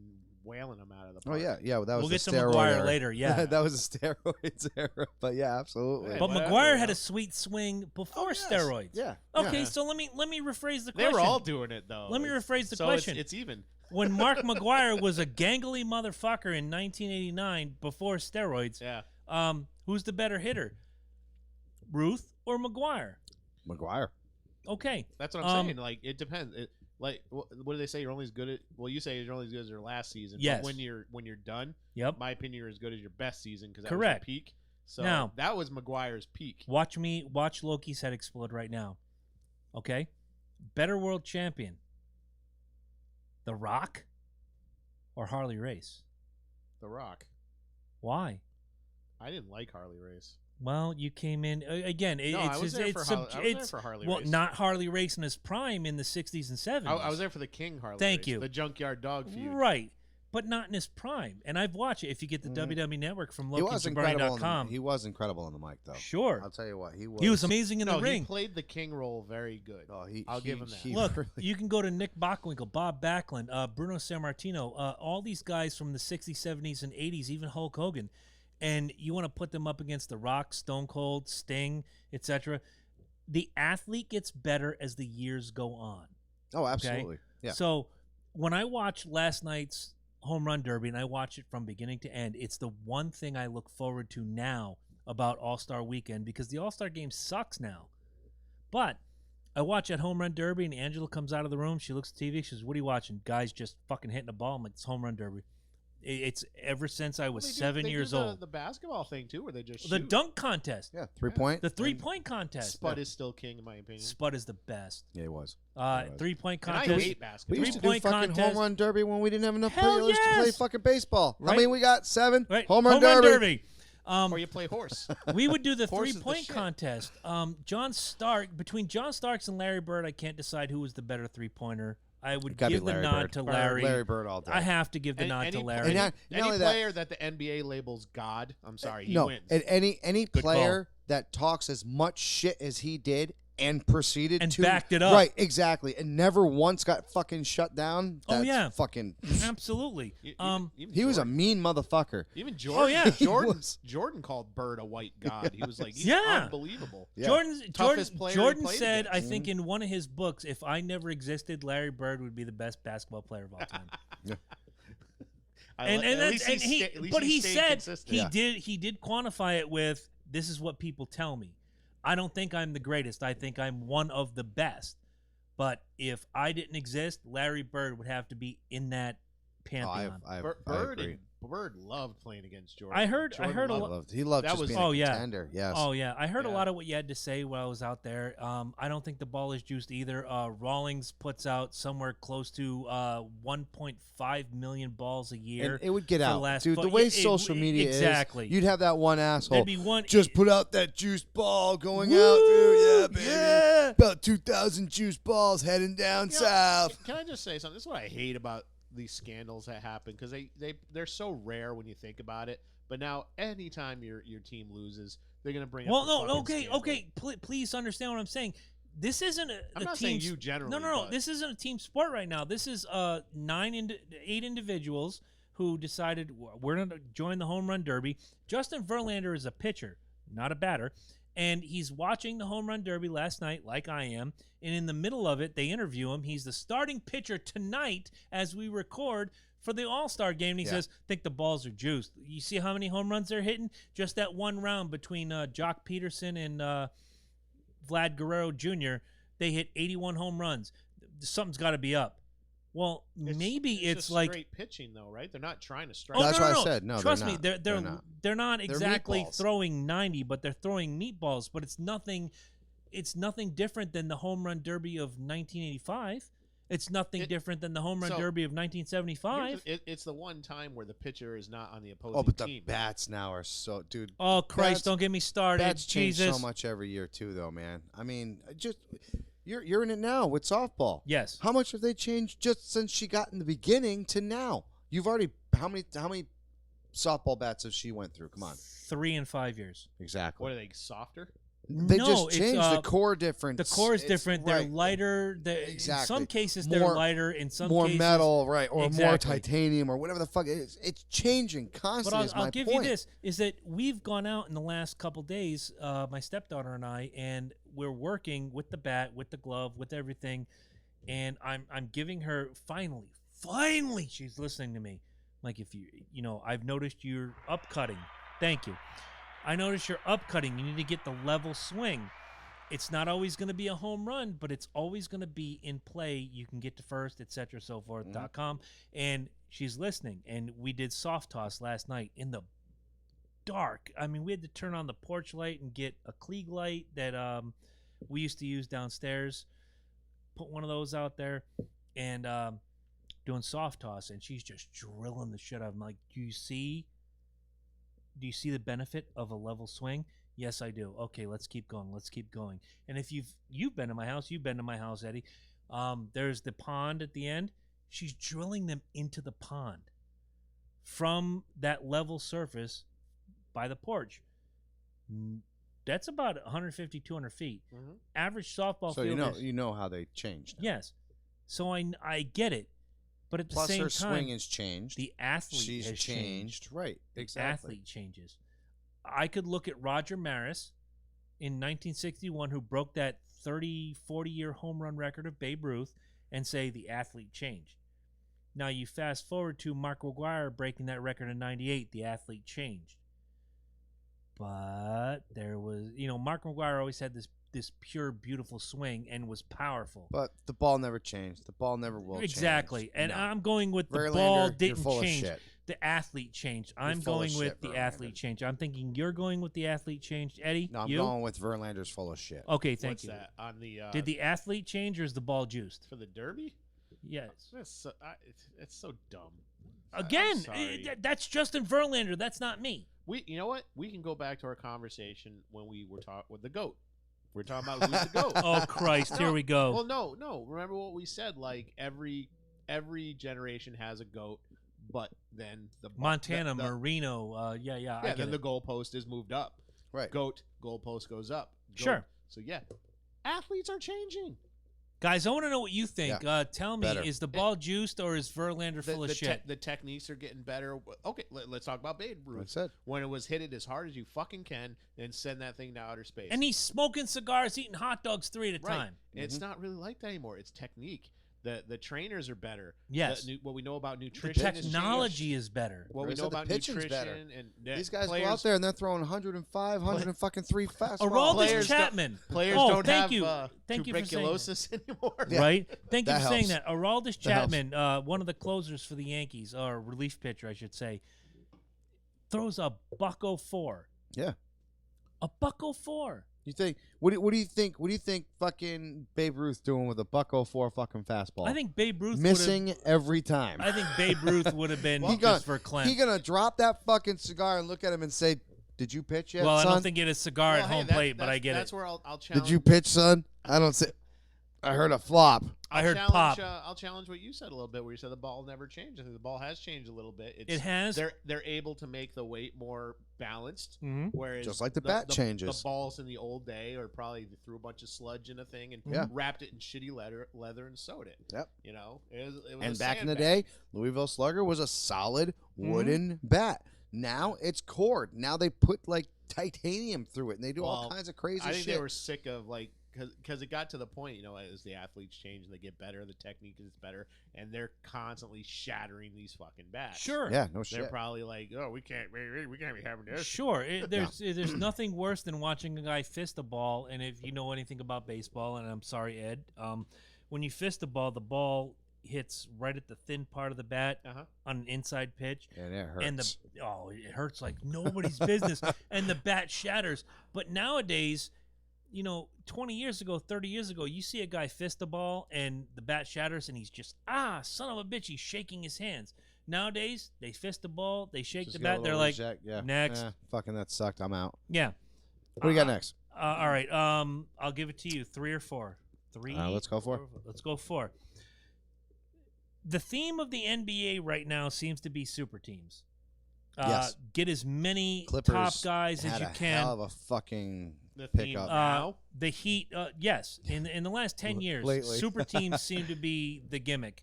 wailing him out of the Oh park. yeah. Well, that was We'll the get to steroid McGuire era. later, yeah. that was a steroids era. But yeah, absolutely. Yeah, But whatever, McGuire you had know. a sweet swing before yes. steroids. Yeah. Okay, yeah. so let me rephrase the They question. were all doing it though. Let me rephrase the so question. It's even. When Mark McGuire was a gangly motherfucker in 1989 before steroids, Yeah. who's the better hitter, Ruth or McGuire? McGuire. Okay, That's what I'm saying. Like it depends. Like what do they say? You're only as good at. Well, you say you're only as good as your last season. Yes. But when you're done, yep. my opinion, you're as good as your best season because that Correct. was your peak. So Now- that was McGuire's peak. Watch Loki's head explode right now. Okay, better world champion, The Rock or Harley Race? The Rock. Why? I didn't like Harley Race. Well, you came in again. No, I was there for Harley well, Race. not Harley Race in his prime in the 60s and 70s. I was there for the King Harley. Thank Race, you. The Junkyard Dog feud. Right, but not in his prime. And I've watched it. If you get the WWE Network from He was incredible. LokiJabroni.com. He was incredible on the mic, though. Sure. I'll tell you what. He He was amazing in No, the ring. he played the King role very good. Oh, I'll give him that. he Look, really- you can go to Nick Bockwinkel, Bob Backlund, Bruno Sammartino, all these guys from the 60s, 70s, and 80s, even Hulk Hogan, and you want to put them up against The Rock, Stone Cold, Sting, etc. The athlete gets better as the years go on. Oh, absolutely. Yeah. So when I watch last night's home run derby, and I watch it from beginning to end, it's the one thing I look forward to now about All-Star Weekend, because the All-Star game sucks now. But I watch that home run derby, and Angela comes out of the room. She looks at TV. She says, "What are you watching?" Guys just fucking hitting the ball. I'm like, "It's home run derby." It's ever since I was Well, 7 they years do old. The basketball thing too, where they just The shoot. dunk contest. Yeah, 3-point. The 3-point contest. Spud is still king in my opinion. Spud is the best. Yeah, it was. 3-point And I contest. hate We basketball. used to do 3-point fucking contest. home run derby when we didn't have enough Hell players to play yes. fucking baseball. How Right. many we got? 7? Right. Home run derby. Or you play horse. We would do the Horse is the 3-point shit. contest. Between John Starks and Larry Bird, I can't decide who was the better 3-pointer. I would Gotta give be the Larry nod Bird. to Larry. Larry Bird all day. I have to give the nod to Larry. And not Any only that, player that the NBA labels God, I'm sorry, he no, wins. and any Good player that talks as much shit as he did and proceeded And to backed it up. right, exactly, and never once got fucking shut down. Oh, That's yeah. fucking. Absolutely. Even He was a Jordan. mean motherfucker. Even Jordan. Oh, yeah. He Jordan. was. Jordan called Bird a white god. He was like, he's Yeah. unbelievable. Yeah. Toughest player he Jordan played said, against. I think in one of his books, if I never existed, Larry Bird would be the best basketball player of all time. But he said Yeah. he did quantify it with, this is what people tell me. I don't think I'm the greatest. I think I'm one of the best. But if I didn't exist, Larry Bird would have to be in that pantheon. I Bird agree. Bird loved playing against Jordan. I heard Jordan a loved lot. He loved That just was- being Oh, a yeah. contender. Yes. Oh yeah, I heard a Yeah. lot of what you had to say while I was out there. I don't think the ball is juiced either. Rawlings puts out somewhere close to 1.5 million balls a year. And it would get for the out, last dude. fu- The way Yeah, social media exactly. is, you'd have that one asshole. There'd be one. Just put out that juice ball going Woo! out, dude. Yeah, baby. Yeah. About 2,000 juice balls heading down You know, south. Can I just say something? This is what I hate about these scandals that happen because they're so rare when you think about it. But now, anytime your team loses, they're gonna bring Well, up. the no, fucking okay, scandal. okay. Please understand what I'm saying. This isn't a I'm not team. saying you generally. No. but- This isn't a team sport right now. This is 8 individuals who decided we're going to join the home run derby. Justin Verlander is a pitcher, not a batter, and he's watching the home run derby last night, like I am. And in the middle of it, they interview him. He's the starting pitcher tonight as we record for the All-Star game. And he Yeah. says, "Think the balls are juiced. You see how many home runs they're hitting? Just that one round between Jock Peterson and Vlad Guerrero Jr., they hit 81 home runs. Something's got to be up." Well, maybe it's just like, straight pitching though, right? They're not trying to strike. oh, That's no, why no, I no. said, no, Trust they're me, not. they're They're not. exactly meatballs. throwing 90, but they're throwing meatballs. But it's nothing different than the home run derby of 1985. It's nothing different than the home run so, derby of 1975. It's the one time where the pitcher is not on the opposing Oh, but the team. bats now are so, dude. Oh Christ! Bats- Don't get me started. Bats change Jesus. so much every year too, though, man. I mean, just you're in it now with softball. Yes. How much have they changed just since she got in the beginning to now? You've already how many softball bats has she went through? Come on. 3 and 5 years. Exactly. What are they softer? They No, just it's, changed the core The difference. core is It's- different. They're right. lighter. In Exactly. some cases, they're More- lighter. In some more cases, metal, right, or more Exactly. titanium, or whatever the fuck it is. It's changing But constantly. is my I'll give point. you this: is that we've gone out in the last couple days, my stepdaughter and I, and we're working with the bat, with the glove, with everything, and I'm giving her finally she's listening to me. Like, if I've noticed you're upcutting. Thank you. I noticed you're upcutting. You need to get the level swing. It's not always going to be a home run, but it's always going to be in play. You can get to first, etc., so forth, .com. And she's listening. And we did soft toss last night in the dark. I mean, we had to turn on the porch light and get a Klieg light that we used to use downstairs. Put one of those out there and doing soft toss. And she's just drilling the shit out of him. Like, do you see the benefit of a level swing? Yes, I do. Okay, let's keep going. Let's keep going. And if you've been to my house, Eddie. There's the pond at the end. She's drilling them into the pond from that level surface by the porch. That's about 150, 200 feet. Mm-hmm. Average softball So field is, you know how they changed. now. yes. So I get it. But at the Plus, same her time, swing has changed. the athlete She's has changed. Right. The Exactly. athlete changes. I could look at Roger Maris in 1961, who broke that 30, 40-year home run record of Babe Ruth, and say the athlete changed. Now you fast forward to Mark McGwire breaking that record in 98, the athlete changed. But there was, Mark McGwire always had this pure, beautiful swing and was powerful. But the ball never changed. The ball never will change. Exactly. And No. I'm going with the Verlander, ball you're didn't full change. of shit. the athlete changed. I'm full of going with shit, the Verlander. athlete change. I'm thinking you're going with the athlete change. Eddie, No, I'm you? going with Verlander's full of shit. Okay, thank What's you. that on the? Did the athlete change or is the ball juiced? for the Derby? Yes. It's so dumb. Again, sorry. that's Justin Verlander. That's not me. You know what? We can go back to our conversation when we were talking with the goat. We're talking about who's the goat. Oh Christ! Here we go. Well, no. Remember what we said? Like every generation has a goat, but then Montana, the- Marino. Yeah. I yeah, get then it. the goalpost is moved up. Right. Goalpost goes up. Sure. So yeah, athletes are changing. Guys, I want to know what you think. Tell me, Better. is the ball juiced or is Verlander full of shit? The techniques are getting better. Okay, let's talk about Babe Ruth. That's it. When it was hit it as hard as you fucking can and send that thing to outer space. And he's smoking cigars, eating hot dogs 3 at a right. time. It's not really like that anymore. It's technique. The trainers are better. Yes. What we know about The nutrition. has technology is better. What we Like I know said, the about pitching's nutrition better. and These guys players, go out there and they're throwing 105, 103 fastballs. Aroldis Players don't- Chapman. Players Oh, don't thank have you. Thank you for saying that. tuberculosis anymore. Yeah. Right? Thank you That for saying helps. that. Aroldis That helps. Chapman, one of the closers for the Yankees, or relief pitcher, I should say, throws a $104. Yeah. A $104. You think? What do you think? What do you think? Fucking Babe Ruth doing with a $104 fucking fastball? I think Babe Ruth missing every time. I think Babe Ruth would have been He just gonna- for Clem. He gonna drop that fucking cigar and look at him and say, "Did you pitch yet, Well, I son? don't think he had a cigar Well, at hey, home that- plate, but that's- I get That's it. where I'll challenge. Did you pitch, son? I don't say. I heard a flop. I heard challenge, pop. I'll challenge what you said a little bit, where you said the ball never changed. I think the ball has changed a little bit. It has. They're able to make the weight more balanced, Mhm. whereas Just like the bat changes. The balls in the old day, or probably they threw a bunch of sludge in a thing and Yeah. wrapped it in shitty leather and sewed it. Yep. You know, it was And a back in the sandbag. day, Louisville Slugger was a solid Mm-hmm. wooden bat. Now it's cord. Now they put like titanium through it, and they do all Well, kinds of crazy I think shit. they were sick of like because it got to the point, you know, as the athletes change and they get better, the technique is better, and they're constantly shattering these fucking bats. Sure. Yeah, no They're shit. probably like, oh, we can't be having this. Sure. There's nothing worse than watching a guy fist a ball, and if you know anything about baseball, and I'm sorry, Ed, when you fist a ball, the ball hits right at the thin part of the bat Uh-huh. on an inside pitch. And it hurts. And it hurts like nobody's business, and the bat shatters. But nowadays, 20 years ago, 30 years ago, you see a guy fist a ball and the bat shatters, and he's just son of a bitch, he's shaking his hands. Nowadays, they fist the ball, they shake Just the get a bat, they're little like, reject, yeah. next. Fucking that sucked. I'm out. yeah. What do you got next? All right, I'll give it to you. 3 or 4. 3. Let's go 4. Let's go 4. The theme of the NBA right now seems to be super teams. Yes. Get as many Clippers top guys as had you a can. hell of a fucking The pick theme up. now. The Heat, yes. In the last 10 years, Lately. super teams seem to be the gimmick.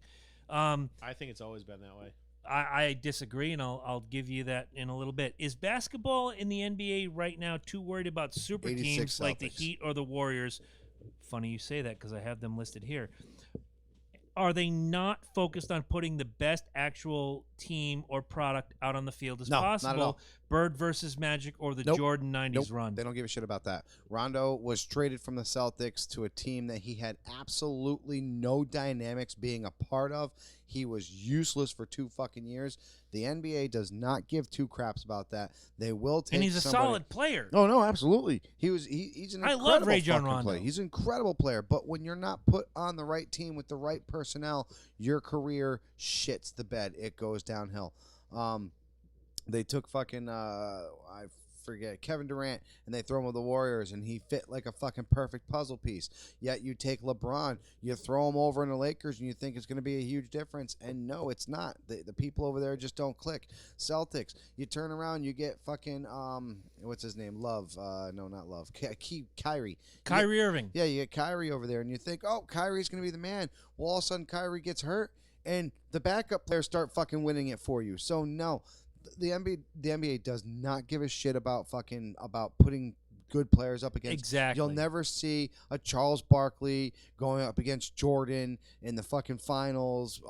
I think it's always been that way. I disagree, and I'll give you that in a little bit. Is basketball in the NBA right now too worried about super 86 teams like the Celtics. Heat or the Warriors? Funny you say that because I have them listed here. Are they not focused on putting the best actual team or product out on the field as No, not at possible? all. Bird versus Magic or the Nope. Jordan 90s Nope, run? they don't give a shit about that. Rondo was traded from the Celtics to a team that he had absolutely no dynamics being a part of. He was useless for 2 fucking years. The NBA does not give 2 craps about that. They will take And he's a somebody- solid player. Oh no, absolutely. He's an I incredible love Rajon fucking Rondo. player. He's an incredible player, but when you're not put on the right team with the right personnel, your career shits the bed. It goes downhill. They took fucking I forget Kevin Durant and they throw him with the Warriors and he fit like a fucking perfect puzzle piece. Yet you take LeBron, you throw him over in the Lakers and you think it's going to be a huge difference, and no, it's not. The people over there just don't click. Celtics, you turn around, you get fucking what's his name? Love. No, not Love. Kyrie. Kyrie Irving. Yeah, you get Kyrie over there and you think, oh, Kyrie's going to be the man. Well, all of a sudden Kyrie gets hurt and the backup players start fucking winning it for you. So no, the NBA does not give a shit about putting good players up against. Exactly. You'll never see a Charles Barkley going up against Jordan in the fucking finals.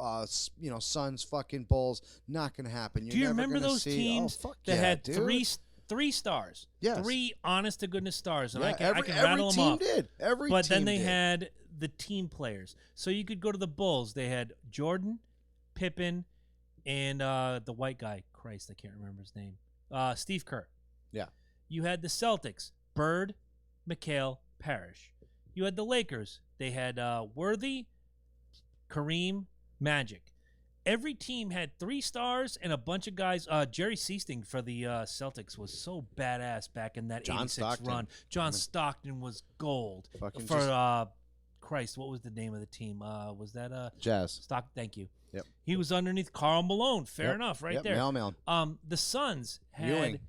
Suns fucking Bulls. Not gonna happen. Do you remember those teams that had dude. three stars? Yes. 3 honest to goodness stars, and Yeah, I can rattle them team off. did. Every But team then they did. had the team players. So you could go to the Bulls. They had Jordan, Pippen, Shaq, Kobe. Then they had the team players. So you could rattle them off. But then they had the team players. But then they had the team players. So you could go to the Bulls. They had Jordan, Pippen, and the white guy. Christ, I can't remember his name. Steve Kerr. Yeah. You had the Celtics. Bird, McHale, Parrish. You had the Lakers. They had Worthy, Kareem, Magic. Every team had 3 stars and a bunch of guys. Jerry Seasting for the Celtics was so badass back in that John 86 Stockton. run. John Stockton was gold. Fucking For just- Christ, what was the name of the team? Was that Jazz. Stock? Thank you. Yep. He was underneath Karl Malone. Fair Yep. enough, right Yep, there. Mail. The Suns had Ewing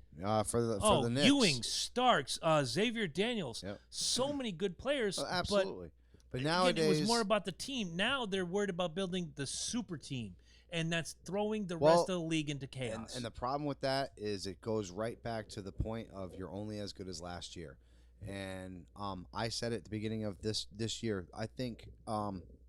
for the Knicks. Ewing, Starks, Xavier Daniels. Yep. So many good players. Oh, absolutely. But Again, nowadays, it was more about the team. Now they're worried about building the super team, and that's throwing the Well, rest of the league into chaos. and the problem with that is it goes right back to the point of you're only as good as last year. And I said at the beginning of this year, I think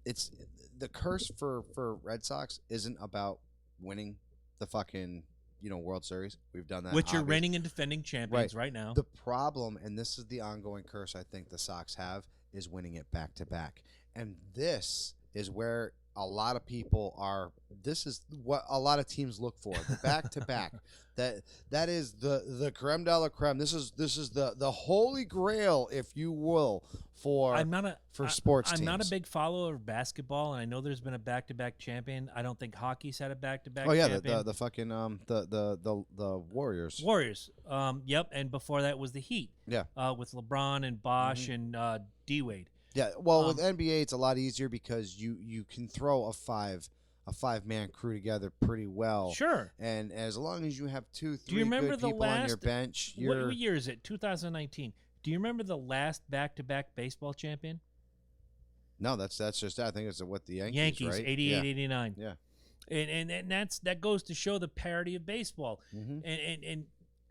it's the curse for Red Sox isn't about winning the fucking World Series. We've done that. Which you're obvious- reigning and defending champions right now. The problem, and this is the ongoing curse I think the Sox have, is winning it back to back. And this is where a lot of people are. This is what a lot of teams look for. The back to back. That is the creme de la creme. This is the holy grail, if you will, for sports teams. I'm not a big follower of basketball, and I know there's been a back-to-back champion. I don't think hockey's had a back-to-back. Oh yeah, champion. the fucking the Warriors. Warriors. Yep, and before that was the Heat. Yeah. With LeBron and Bosh and D Wade. Yeah, well, with NBA, it's a lot easier because you can throw a five-man crew together pretty well. Sure. And as long as you have 2-3 Do you remember good the people on your last- bench, What year is it? 2019. Do you remember the last back-to-back baseball champion? no, that's just I think it's what the Yankees, right? 88, yeah. 89. Yeah. And that goes to show the parity of baseball. Mhm. And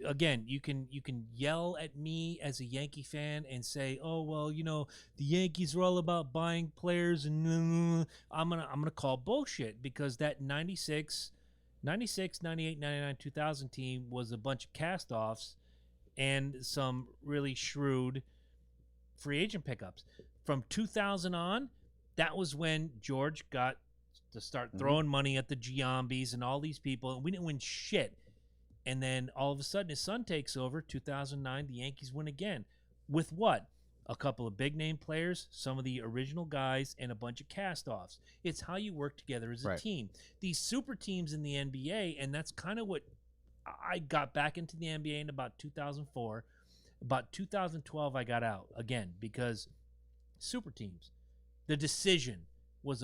again, you can yell at me as a Yankee fan and say, "Oh well, the Yankees are all about buying players," and I'm gonna call bullshit because that 96, 98, 99, 2000 team was a bunch of cast-offs and some really shrewd free agent pickups. From 2000 on, that was when George got to start throwing money at the Giambis and all these people, and we didn't win shit. And then all of a sudden his son takes over. 2009, the Yankees win again. With what? A couple of big-name players, some of the original guys, and a bunch of cast-offs. It's how you work together as a Right. team. These super teams in the NBA, and that's kind of what I got back into the NBA in about 2004. About 2012, I got out again because super teams. The decision was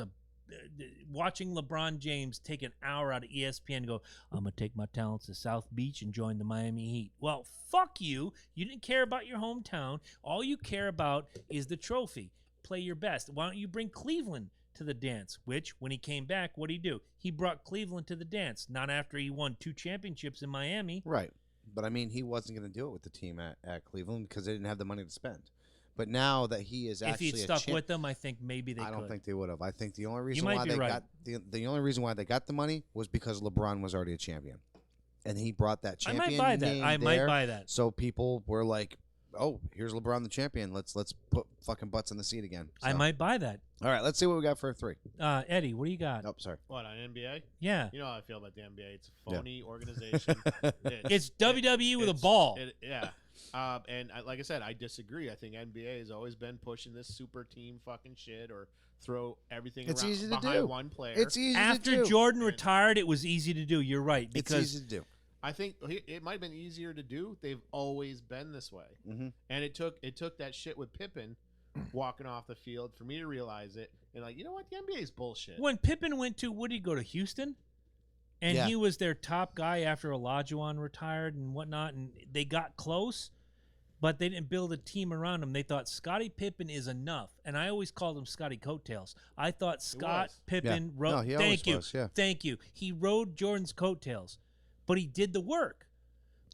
watching LeBron James take an hour out of ESPN and go, I'm going to take my talents to South Beach and join the Miami Heat. Well, fuck you. You didn't care about your hometown. All you care about is the trophy. Play your best. Why don't you bring Cleveland to the dance? Which, when he came back, what did he do? He brought Cleveland to the dance, not after he won 2 championships in Miami. Right. But I mean, he wasn't going to do it with the team at Cleveland because they didn't have the money to spend. But now that he is If actually he'd stuck with them, I think maybe they could. I don't think they would have. I think the only reason might why be they right. got the only reason why they got the money was because LeBron was already a champion, and he brought that I champion. might buy that. name I might there. buy that. So people were like, "Oh, here's LeBron the champion. Let's put fucking butts in the seat again." I So- might buy that. All right, let's see what we got for 3. Eddie, what do you got? Oh, sorry. What, on NBA? Yeah. You know how I feel about the NBA. It's a phony organization. It's WWE with a it's- ball. Yeah. Like I said, I disagree. I think NBA has always been pushing this super team fucking shit or throw everything It's around easy to behind do. one player. It's easy to After do. Jordan retired, it was easy to do. You're right. It's Because easy to do. I think it might have been easier to do. They've always been this way. Mm-hmm. And it took that shit with Pippen walking off the field for me to realize it. And like, you know what? The NBA is bullshit. when Pippen went to, what did he go to, Houston? And Yeah. he was their top guy after Olajuwon retired and whatnot. And they got close, but they didn't build a team around him. They thought Scottie Pippen is enough. And I always called him Scotty Coattails. I thought Scott was. Pippen Yeah. rode. No, he always thank you. was, yeah. Thank you. He rode Jordan's coattails, but he did the work.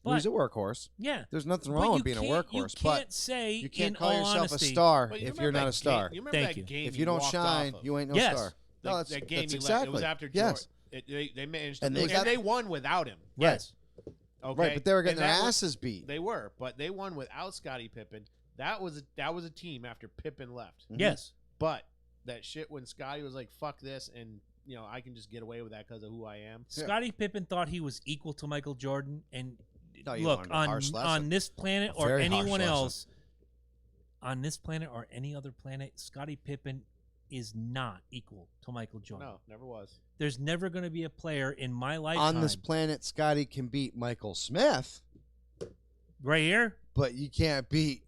Well, he's But a workhorse. yeah. There's nothing But wrong you with being a can't- workhorse, You can't say you can't in call all yourself honesty, a star But you if remember you're not that a star. Game, you remember Thank that you. game If you don't walked shine, off of? you ain't no Yes. star. The, No, that's that game that's he exactly. left, it was after yes. Jordan. They managed to And and they got- they won without him. Yes. Okay? Right, but they were getting And their that was- asses beat. They were, but they won without Scottie Pippen. That was a team after Pippen left. Mhm. Yes. But that shit when Scottie was like, "Fuck this," and I can just get away with that because of who I am. Scottie Pippen thought he was equal to Michael Jordan, and No, you look learned a harsh lesson. on this planet or Very harsh anyone lesson. else, on this planet or any other planet, Scottie Pippen is not equal to Michael Jordan. No, never was. There's never going to be a player in my lifetime On this planet, Scotty can beat Michael Smith, right here. but you can't beat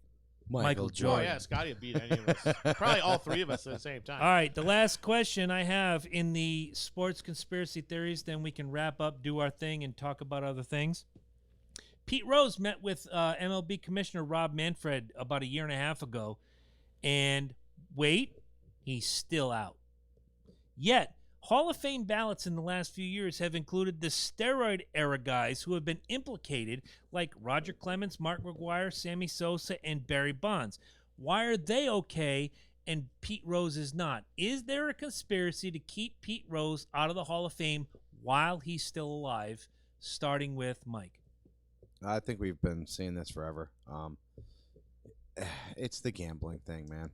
Michael Oh Jordan. yeah, Scotty would beat any of us. Probably all three of us at the same time. All right, the last question I have in the sports conspiracy theories, then we can wrap up, do our thing, and talk about other things. Pete Rose met with MLB Commissioner Rob Manfred about a year and a half ago, and wait, he's still out. Yet, Hall of Fame ballots in the last few years have included the steroid era guys who have been implicated, like Roger Clemens, Mark McGwire, Sammy Sosa, and Barry Bonds. Why are they okay and Pete Rose is not? Is there a conspiracy to keep Pete Rose out of the Hall of Fame while he's still alive, starting with Mike? I think we've been seeing this forever. It's the gambling thing, man.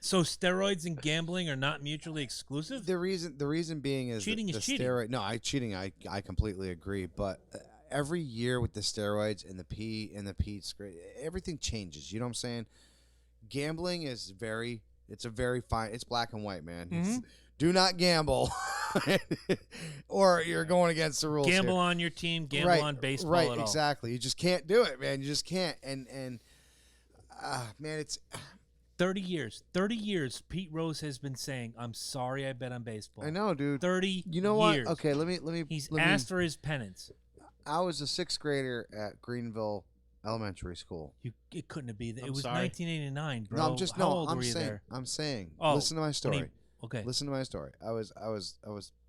So steroids and gambling are not mutually exclusive? The reason being is Cheating the is cheating. steroid. No, I completely agree. But every year with the steroids and the Pete's great. Everything changes. You know what I'm saying? Gambling is it's a very fine. It's black and white, man. Mm-hmm. It's, do not gamble, or you're going against the rules. Gamble here. on your team, gamble right, on baseball right, at all. exactly. You just can't do it, man. You just can't. And man, it's 30 years. 30 years Pete Rose has been saying, I'm sorry I bet on baseball. I know, dude. 30 You know years. what? Okay, let me. He's let me- asked for his penance. I was a sixth grader at Greenville Elementary School. It couldn't have been. It I'm was sorry. 1989, bro. No, I'm just How no. old I'm were you saying. there? I'm saying. Oh, listen to my story. Okay. Listen to my story. I was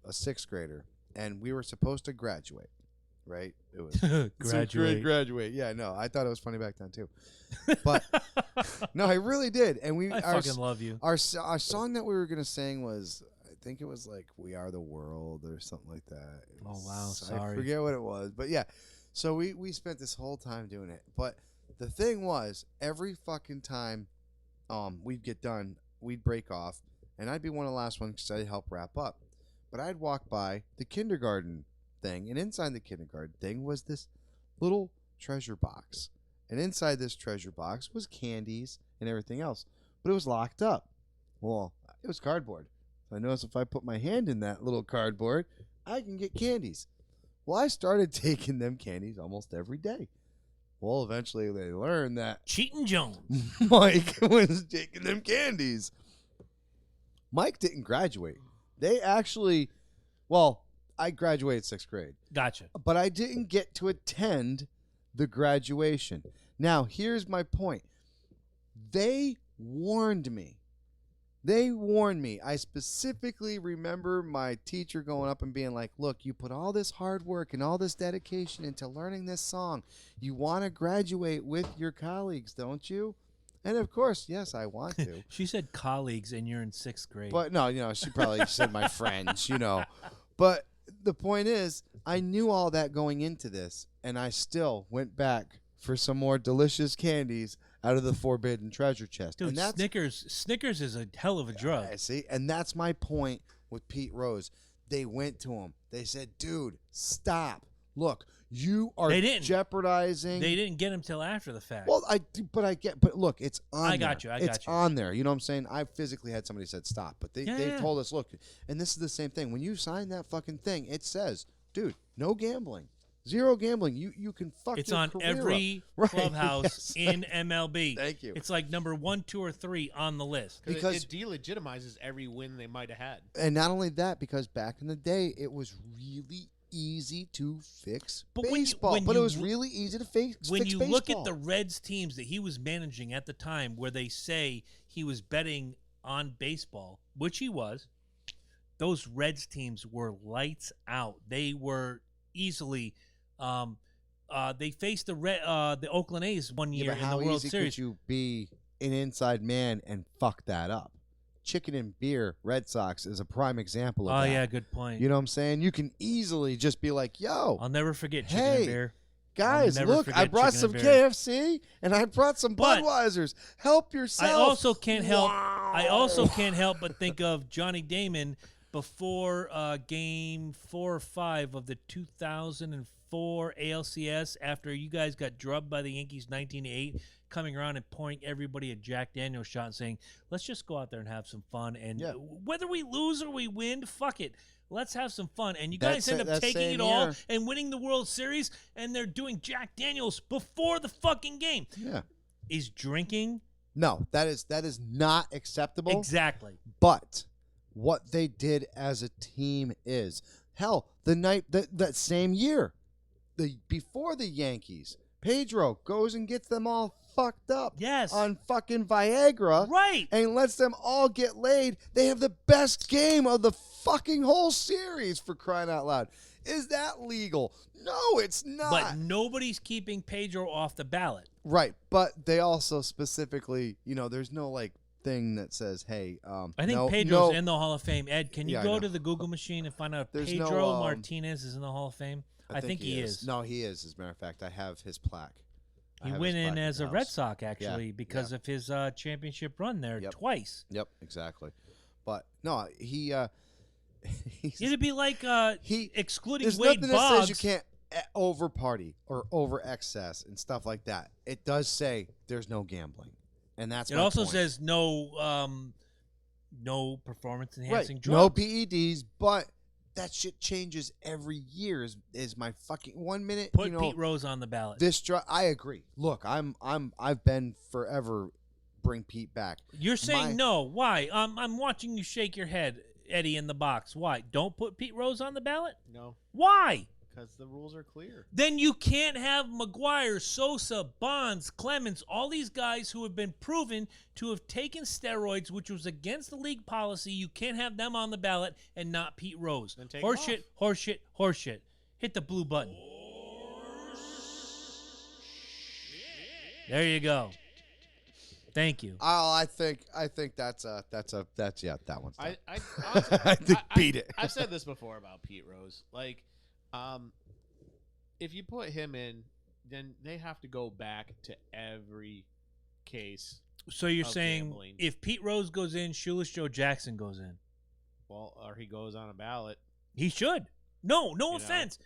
a sixth grader, and we were supposed to graduate. Right? It was sixth grade graduate. Yeah, no, I thought it was funny back then too, but no, I really did. And I fucking love you. our song that we were gonna sing was, I think it was like "We Are the World" or something like that. It Oh, was- wow, sorry. I forget what it was, but yeah. So we spent this whole time doing it. But the thing was, every fucking time we'd get done, we'd break off, and I'd be one of the last ones because I'd help wrap up. But I'd walk by the kindergarten thing, and inside the kindergarten thing was this little treasure box. And inside this treasure box was candies and everything else. But it was locked up. Well, it was cardboard. So I noticed if I put my hand in that little cardboard, I can get candies. Well, I started taking them candies almost every day. Well, eventually they learned that Cheating Jones. Mike was taking them candies. Mike didn't graduate. They actually, well, I graduated sixth grade, Gotcha. but I didn't get to attend the graduation. Now, here's my point. They warned me. I specifically remember my teacher going up and being like, look, you put all this hard work and all this dedication into learning this song. You want to graduate with your colleagues, don't you? And of course, yes, I want to. She said colleagues, and you're in sixth grade. But no, she probably said my friends, But the point is, I knew all that going into this, and I still went back for some more delicious candies out of the forbidden treasure chest. Dude, and that's, Snickers is a hell of a drug. I see, and that's my point with Pete Rose. They went to him. They said, "Dude, stop! Look, you are They didn't. jeopardizing." They didn't get him till after the fact. Well, but look, it's on. I got there. you, I got it's you. on there. You know what I'm saying? I physically had somebody said stop, but they Yeah. told us, look, and this is the same thing. When you sign that fucking thing, it says, dude, no gambling, zero gambling. You can fuck. it's your on career every up. Right, clubhouse yes. in MLB. Thank you. It's like number 1, 2, or 3 on the list. Because- it delegitimizes every win they might have had. And not only that, because back in the day, it was really easy to fix But when you- baseball. when but it you was lo- really easy to fix. When fix you baseball. look at the Reds teams that he was managing at the time, where they say he was betting on baseball, which he was, those Reds teams were lights out. They were easily. They faced the Oakland A's one Yeah, year but in how the World easy Series. could you be an inside man and fuck that up? Chicken and beer, Red Sox is a prime example of Oh that. yeah, good point. You know what I'm saying? You can easily just be like, yo, I'll never forget chicken Hey, and beer. guys, never look, I forget brought chicken some and beer. KFC and I brought some But Budweisers. Help yourself. I also can't help. Wow. I also can't help but think of Johnny Damon before game 4 or 5 of the 2004 ALCS, after you guys got drubbed by the Yankees 19-8, coming around and pouring everybody a Jack Daniels shot and saying, let's just go out there and have some fun. And whether we lose or we win, fuck it. Let's have some fun. And you guys end up taking it all and winning the World Series, and they're doing Jack Daniels before the fucking game. Yeah. Is drinking? No, that is not acceptable. Exactly. But what they did as a team is, hell, the night that same year, before the Yankees, Pedro goes and gets them all fucked up. Yes. On fucking Viagra. Right. And lets them all get laid. They have the best game of the fucking whole series, for crying out loud. Is that legal? No, it's not. But nobody's keeping Pedro off the ballot. Right, but they also specifically, there's no like thing that says, "Hey, I think Pedro's in the Hall of Fame." Ed, can you go to the Google machine and find out if There's Pedro Martinez is in the Hall of Fame? I think he is. No, he is. As a matter of fact, I have his plaque. He went in as a Red Sox actually because of his championship run there twice. Yep, exactly. But no, it'd be like excluding there's Wade nothing Boggs. that says you can't over party or over excess and stuff like that. It does say there's no gambling, and that's it. My Also point. says no performance enhancing right. drugs. No PEDs, but that shit changes every year. Is my fucking 1 minute? Put Pete Rose on the ballot. This drug, I agree. Look, I've been forever. Bring Pete back. You're saying no. Why? I'm watching you shake your head, Eddie, in the box. Why? Don't put Pete Rose on the ballot? No. Why? Because the rules are clear. Then you can't have McGuire, Sosa, Bonds, Clemens, all these guys who have been proven to have taken steroids, which was against the league policy. You can't have them on the ballot and not Pete Rose. Horseshit, horseshit, horseshit. Hit the blue button. There you go. Thank you. Oh, I think that's that one's done. I think beat it. I've said this before about Pete Rose. Like, if you put him in, then they have to go back to every case. So you're saying gambling. If Pete Rose goes in, Shoeless Joe Jackson goes in. Well, or he goes on a ballot. He should. No offense.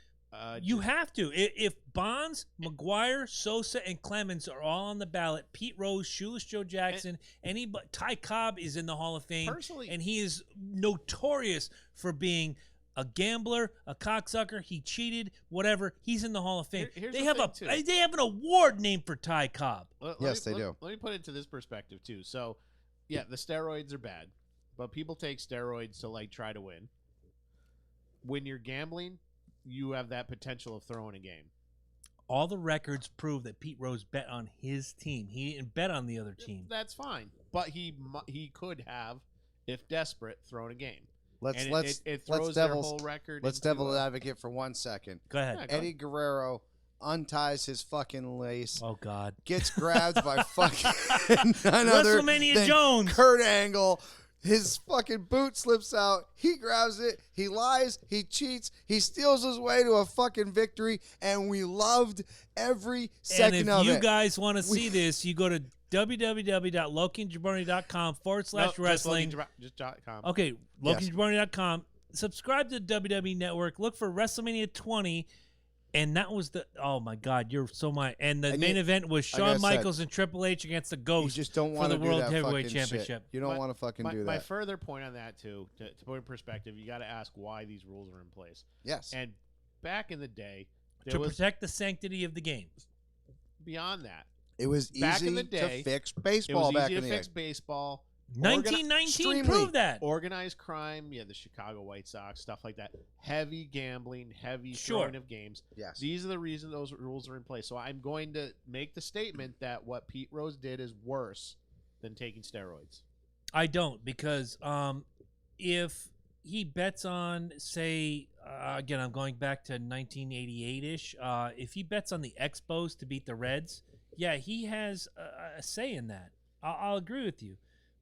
You have to. If Bonds, McGuire, Sosa, and Clemens are all on the ballot, Pete Rose, Shoeless Joe Jackson, anybody, Ty Cobb is in the Hall of Fame. Personally, and he is notorious for being a gambler, a cocksucker. He cheated, whatever. He's in the Hall of Fame. They have an award named for Ty Cobb. Yes, they do. Let me put it into this perspective too. So, yeah, the steroids are bad, but people take steroids to like try to win. When you're gambling, you have that potential of throwing a game. All the records prove that Pete Rose bet on his team. He didn't bet on the other team. That's fine, but he could have, if desperate, thrown a game. It throws their whole record. Let's devil advocate for 1 second. Go ahead. Yeah, Eddie Guerrero unties his fucking lace. Oh God! Gets grabbed by fucking none other WrestleMania than Jones. Kurt Angle. His fucking boot slips out. He grabs it. He lies. He cheats. He steals his way to a fucking victory, and we loved every second of it. And if you guys want to see this, you go to www.lokiandjabroni.com/wrestling. Just .com. Okay, lokiandjabroni.com. Subscribe to the WWE Network. Look for WrestleMania 20. And that was oh my God, you're so my. And the main event was Shawn Michaels and Triple H against the Ghost. You just don't want for to the World that Heavyweight fucking Championship. Shit. You don't want to fucking do that. My further point on that too, to put in perspective, you got to ask why these rules are in place. Yes. And back in the day, to protect the sanctity of the game. Beyond that, it was back easy in the day, to fix baseball. It was back easy in to the fix day. baseball. 1919 proved that. Organized crime, the Chicago White Sox, stuff like that. Heavy gambling, heavy throwing of games. Yes. These are the reasons those rules are in place. So I'm going to make the statement that what Pete Rose did is worse than taking steroids. I don't, because if he bets on, say, again, I'm going back to 1988-ish, if he bets on the Expos to beat the Reds, yeah, he has a say in that. I'll agree with you.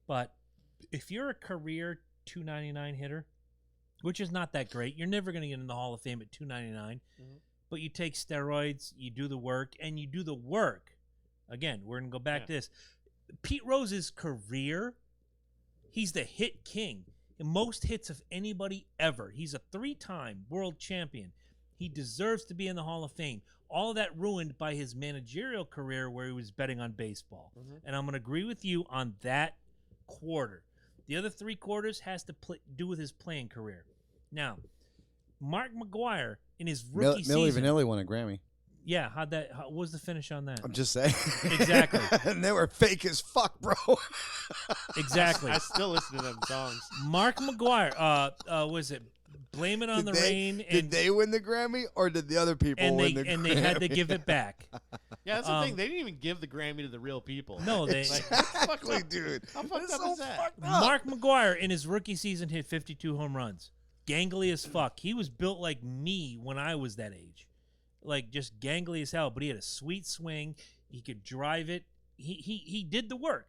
But if you're a career .299 hitter, which is not that great, you're never going to get in the Hall of Fame at .299. But you take steroids, you do the work, and you do the work. Again, we're going to go back to this. Pete Rose's career, he's the hit king. most hits of anybody ever. He's a 3-time world champion. He deserves to be in the Hall of Fame. All of that ruined by his managerial career where he was betting on baseball. And I'm going to agree with you on that quarter. The other 3 quarters has to do with his playing career. Now, Mark McGwire in his rookie Milli season. Vanilli won a Grammy. Yeah, what was the finish on that? I'm just saying. Exactly. And they were fake as fuck, bro. Exactly. I still listen to them songs. Mark McGwire, was it Blame It on the Rain? Did they win the Grammy, or did the other people win the Grammy? And they had to give it back. Yeah, that's the thing. They didn't even give the Grammy to the real people. No, they. Exactly, dude. How fucked That's up so is that? fucked up. Mark McGwire in his rookie season hit 52 home runs. Gangly as fuck. He was built like me when I was that age. Like, just gangly as hell, but he had a sweet swing. He could drive it. He did the work.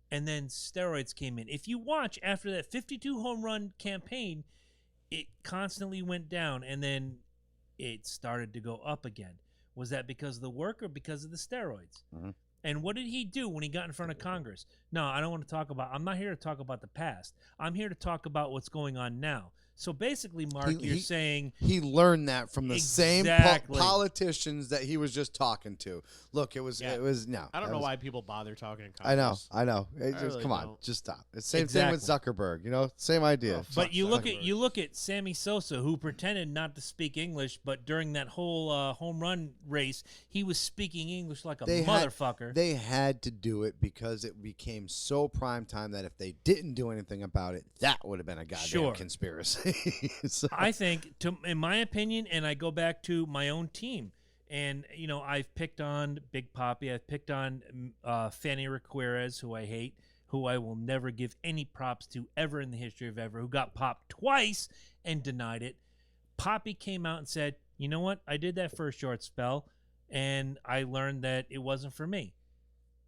And then steroids came in. If you watch after that 52 home run campaign, it constantly went down, and then it started to go up again. Was that because of the work or because of the steroids? Mm-hmm. And what did he do when he got in front of Congress? No, I don't want to talk about. I'm not here to talk about the past. I'm here to talk about what's going on now. So basically, Mark, you're saying he learned that from the same Exactly. politicians that he was just talking to. Look, it was no. I don't that know was- why people bother talking in I Congress. know. really Come on, don't. just stop. It's same thing with Zuckerberg. Same idea. Oh, But Fuck you Zuckerberg. look at Sammy Sosa, who pretended not to speak English, but during that whole home run race, he was speaking English like a motherfucker. They had to do it because it became so prime time that if they didn't do anything about it, that would have been a goddamn Sure. conspiracy. So- I think, in my opinion, and I go back to my own team, and I've picked on Big Papi, I've picked on Fanny Raquirez, who I hate, who I will never give any props to ever in the history of ever, who got popped twice and denied it. Papi came out and said, "You know what? I did that for a short spell, and I learned that it wasn't for me."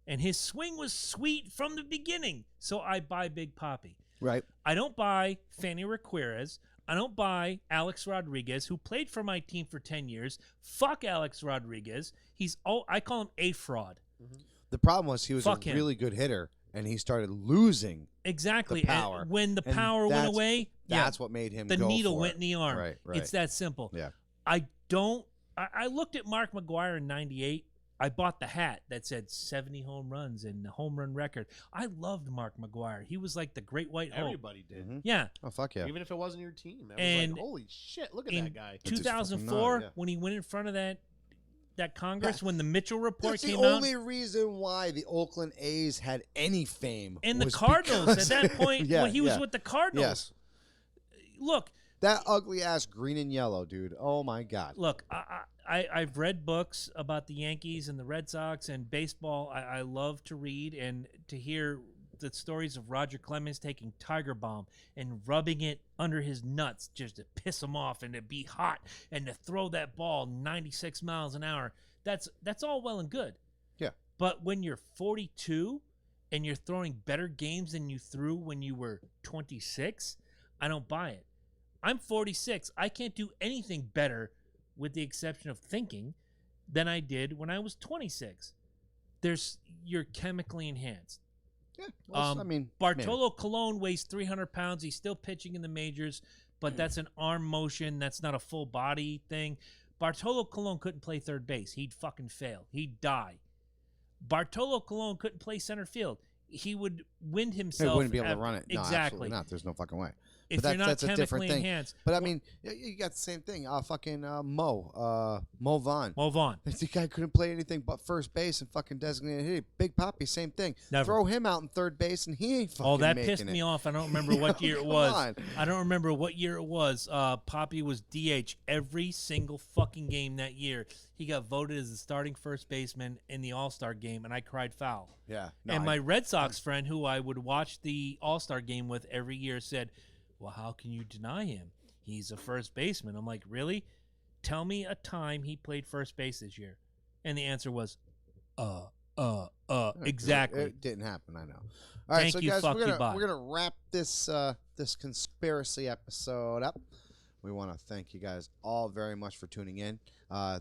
And his swing was sweet from the beginning, so I buy Big Papi. right. I don't buy Fanny Raquirez. I don't buy Alex Rodriguez, who played for my team for 10 years. Fuck Alex Rodriguez. I call him a fraud. The problem was he was Fuck a him. really good hitter, and he started losing. Exactly. The power. And when the And power went that's- away, That's what made him the go needle for went it. in the arm. Right. It's that simple. Yeah. I looked at Mark McGwire in 98. I bought the hat that said 70 home runs and the home run record. I loved Mark McGwire. He was like the great white hope. Everybody did. Mhm. Yeah. Oh fuck yeah. Even if it wasn't your team. That was And like, holy shit, look at in that guy. It's just fucking 2004, not, yeah. when he went in front of that Congress, when the Mitchell report That's came the out. only reason why the Oakland A's had any fame. And the was Cardinals because- at that point, Yeah, when he was yeah. with the Cardinals. Yes. Look, That ugly ass green and yellow, dude. Oh my god. I've read books about the Yankees and the Red Sox and baseball. I love to read and to hear the stories of Roger Clemens taking Tiger Balm and rubbing it under his nuts just to piss him off and to be hot and to throw that ball 96 miles an hour. That's all well and good. Yeah. But when you're 42 and you're throwing better games than you threw when you were 26, I don't buy it. I'm 46. I can't do anything better, with the exception of thinking, than I did when I was 26. You're chemically enhanced. Yeah. Well, I mean, Bartolo Colon weighs 300 pounds. He's still pitching in the majors, but that's an arm motion. That's not a full body thing. Bartolo Colon couldn't play third base. He'd fucking fail. He'd die. Bartolo Colon couldn't play center field. He would wind he himself. wouldn't be able to run it. No, Exactly. absolutely not. There's no fucking way. If But you're not that's a different chemically thing. enhanced. But I mean, you got the same thing. Fucking Mo Vaughn. Move on. The guy couldn't play anything but first base and fucking designated hitter. Big Papi, same thing. Never. Throw him out in third base and he ain't fucking Oh, that making pissed it. me off. I don't remember what year it Come was. on. I don't remember what year it was. Poppy was DH every single fucking game that year. He got voted as the starting first baseman in the All-Star game, and I cried foul. Yeah. And my Red Sox friend, who I would watch the All-Star game with every year, said, well, how can you deny him? He's a first baseman. I'm like, really? Tell me a time he played first base this year. And the answer was, exactly. It didn't happen. I know. All right, Thank so you, guys, fuck you, bye. we're gonna wrap this this conspiracy episode up We want to thank you guys all very much for tuning in.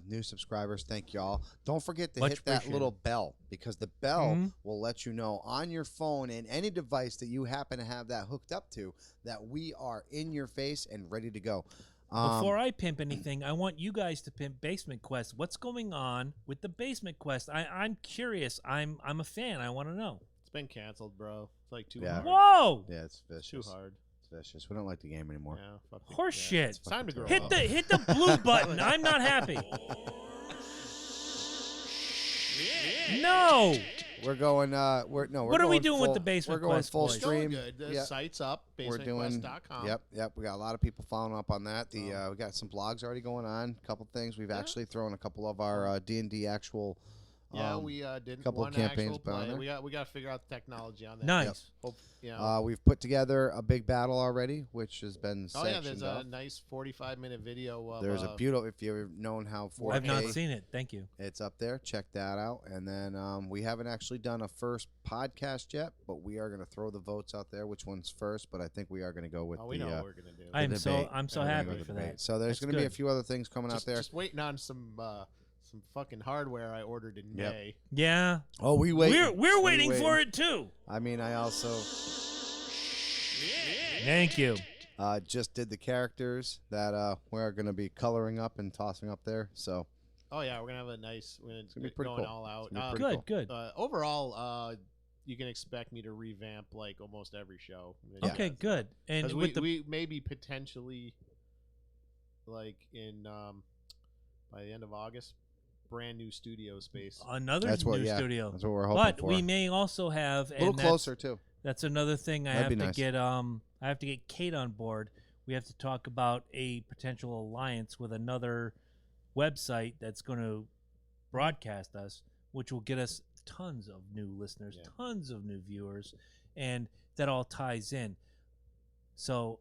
New subscribers, thank y'all. Don't forget to Much hit that appreciated. little bell, because the bell Mhm. will let you know on your phone and any device that you happen to have that hooked up to that we are in your face and ready to go. Before I pimp anything, I want you guys to pimp Basement Quest. What's going on with the Basement Quest? I'm curious. I'm a fan. I want to know. It's been canceled, bro. It's like too Yeah. hard. Whoa! Yeah, it's It's too vicious. hard. It's vicious. We don't like the game anymore. Yeah, fuck it. Horse shit. It's time to grow Hit up. the blue button. I'm not happy. No. We're going. What are we doing with the Basement We're going Quest, full boys? It's going stream. good. The Yeah. site's up. We're doing. BasementQuest.com. Yep. We got a lot of people following up on that. We got some blogs already going on. A couple things. We've actually thrown a couple of our D&D actual. Yeah, we did couple one of campaigns actual put on play. there. We got to figure out the technology on that. Nice. Hope, you know. We've put together a big battle already, which has been Oh yeah, sectioned there's up. a nice 45-minute video of. There's a beautiful. If you've known how 4K, I've not seen it. Thank you. it's up there. Check that out. And then we haven't actually done a first podcast yet, but we are going to throw the votes out there. Which one's first? But I think we are going to go with Oh, we the. know what we're gonna do. I'm the so debate. I'm so We're gonna happy go with for the debate. that. So there's That's going to be a good. few other things coming out there. Just waiting on some fucking hardware I ordered in Yep. May. Yeah. Oh, we wait. We're waiting for it too. I mean, I also Thank you. just did the characters that we're going to be coloring up and tossing up there. So Oh yeah, we're gonna have a nice. We're gonna be gonna pretty going cool. all out. It's gonna be pretty Good, cool. good. Overall, you can expect me to revamp like almost every show. Okay, good. And 'Cause with the we maybe potentially, like in by the end of August, brand new studio space. another That's what- new yeah, studio. that's what we're hoping But for. we may also have a little and that's- closer too. That's another thing I That'd have be to nice. get. I have to get Kate on board. We have to talk about a potential alliance with another website that's going to broadcast us, which will get us tons of new listeners, Yeah. tons of new viewers, and that all ties in. So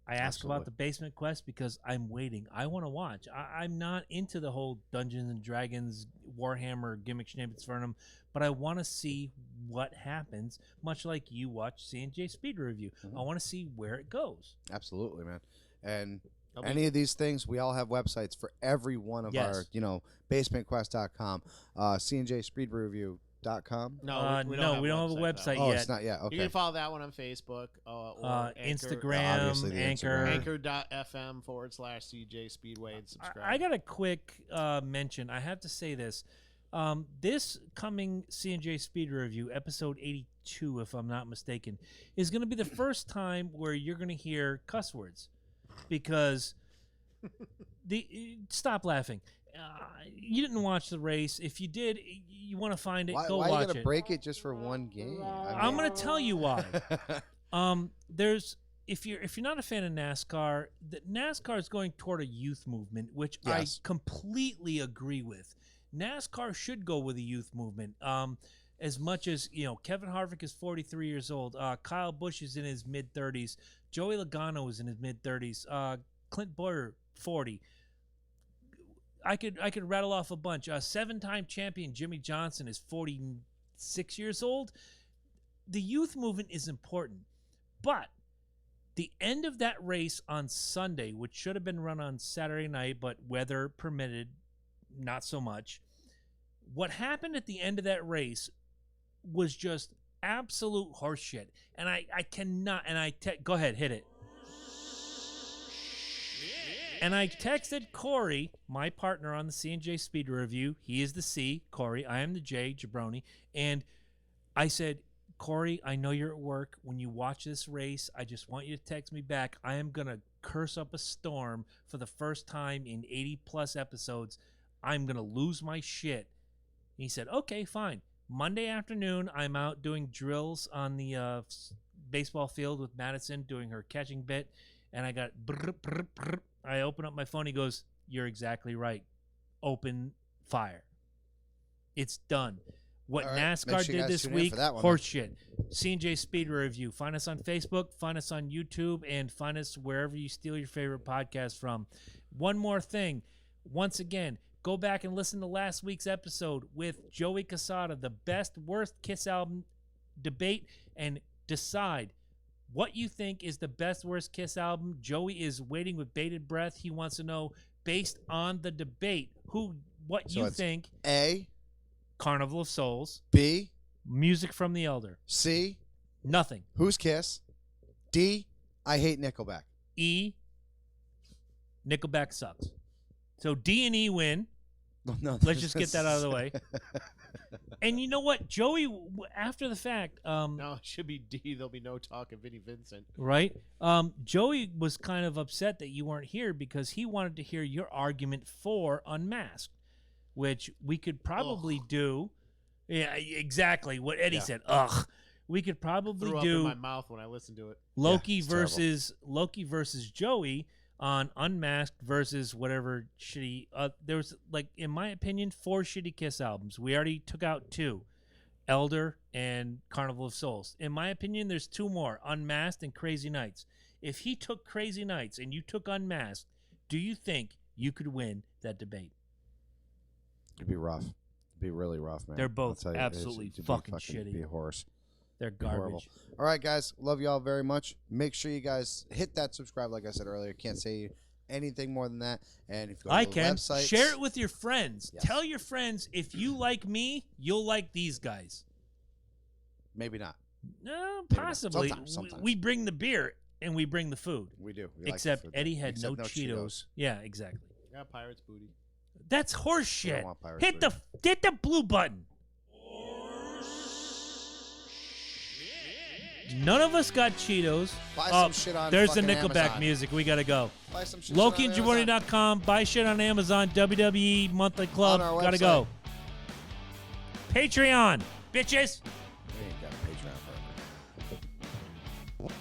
I asked about Absolutely. the Basement Quest because I'm waiting. I want to watch. I'm not into the whole Dungeons and Dragons, Warhammer gimmick Vernum, but I want to see what happens, much like you watch C&J Speed Review. Mhm. I want to see where it goes. Absolutely, man. And I'll be- any of these things, we all have websites for every one of Yes. our, basementquest.com, cnjspeedreview.com. No, we don't have a website Oh, yet. it's not yet. You Okay. can follow that one on Facebook or Instagram, Obviously the Anchor. Instagram. Anchor.fm/CJ Speedway and subscribe. I got a quick mention. I have to say this. This coming C&J Speed Review, episode 82, if I'm not mistaken, is going to be the first time where you're going to hear cuss words. Because stop laughing. You didn't watch the race. If you did, you want to find it, Why go you watch gotta it. break it just for one game? I'm going to tell you why. There's if you're not a fan of NASCAR, NASCAR is going toward a youth movement, which Yes. I completely agree with. NASCAR should go with a youth movement. As much as Kevin Harvick is 43 years old, Kyle Busch is in his mid 30s, Joey Logano is in his mid 30s, Clint Bowyer 40. I could rattle off a bunch. 7-time champion Jimmy Johnson is 46 years old. The youth movement is important, but the end of that race on Sunday, which should have been run on Saturday night, but weather permitted, not so much. What happened at the end of that race was just absolute horseshit, and I cannot. And go ahead, hit it. And I texted Corey, my partner on the C&J Speed Review. He is the C, Corey. I am the J, Jabroni. And I said, Corey, I know you're at work. When you watch this race, I just want you to text me back. I am going to curse up a storm for the first time in 80-plus episodes. I'm going to lose my shit. He said, okay, fine. Monday afternoon, I'm out doing drills on the baseball field with Madison doing her catching bit. And I got brr, brr, brr. I open up my phone. He goes, you're exactly right. Open fire. It's done. What All right. Make NASCAR sure you did guys this tune in week, for that one, horseshit. C&J Speed Review. Find us on Facebook, find us on YouTube, and find us wherever you steal your favorite podcast from. One more thing. Once again, go back and listen to last week's episode with Joey Casada, the best, worst Kiss album debate, and decide what you think is the best worst Kiss album. Joey is waiting with bated breath. He wants to know, based on the debate, what So you it's think. A, Carnival of Souls, B, Music from the Elder, C, nothing. Who's Kiss, D, I Hate Nickelback. E, Nickelback sucks. So D and E win. No, Let's just get that out of the way. And you know what, Joey, after the fact, No, it should be D. There'll be no talk of Vinnie Vincent. right? Joey was kind of upset that you weren't here because he wanted to hear your argument for Unmasked, which we could probably do. Yeah, exactly what Eddie Yeah. said. Ugh, we could probably Threw up do in my mouth when I listened to it. Loki it's terrible. versus Joey on Unmasked versus whatever shitty. There was, like, in my opinion, 4 shitty Kiss albums. We already took out 2, Elder and Carnival of Souls. In my opinion, there's 2 more, Unmasked and Crazy Nights. If he took Crazy Nights and you took Unmasked, do you think you could win that debate? It'd be rough. It'd be really rough, man. They're I'll both tell you, absolutely it'd be fucking shitty. It'd be a horse. They're It'd be horrible. garbage. All right, guys. Love y'all very much. Make sure you guys hit that subscribe, like I said earlier. Can't say anything more than that. And if you go to I the can. website, Share it with your friends. Yes. Tell your friends, if you like me, you'll like these guys. Maybe not. No, Maybe not. possibly. Sometimes. We bring the beer and we bring the food. We do. We like the Except food, Eddie though. had Except no Cheetos. Yeah, exactly. Yeah, Pirates booty. That's horse We don't shit. want Pirates Hit Booty. hit the blue button. None of us got Cheetos. Buy Oh, some shit on there's the fucking Nickelback Amazon. music. We gotta go. Buy some shit on Amazon. LokiandJabroni.com. Buy shit on Amazon. WWE Monthly Club. On our Gotta website. go. Patreon, bitches. We ain't got a Patreon for it.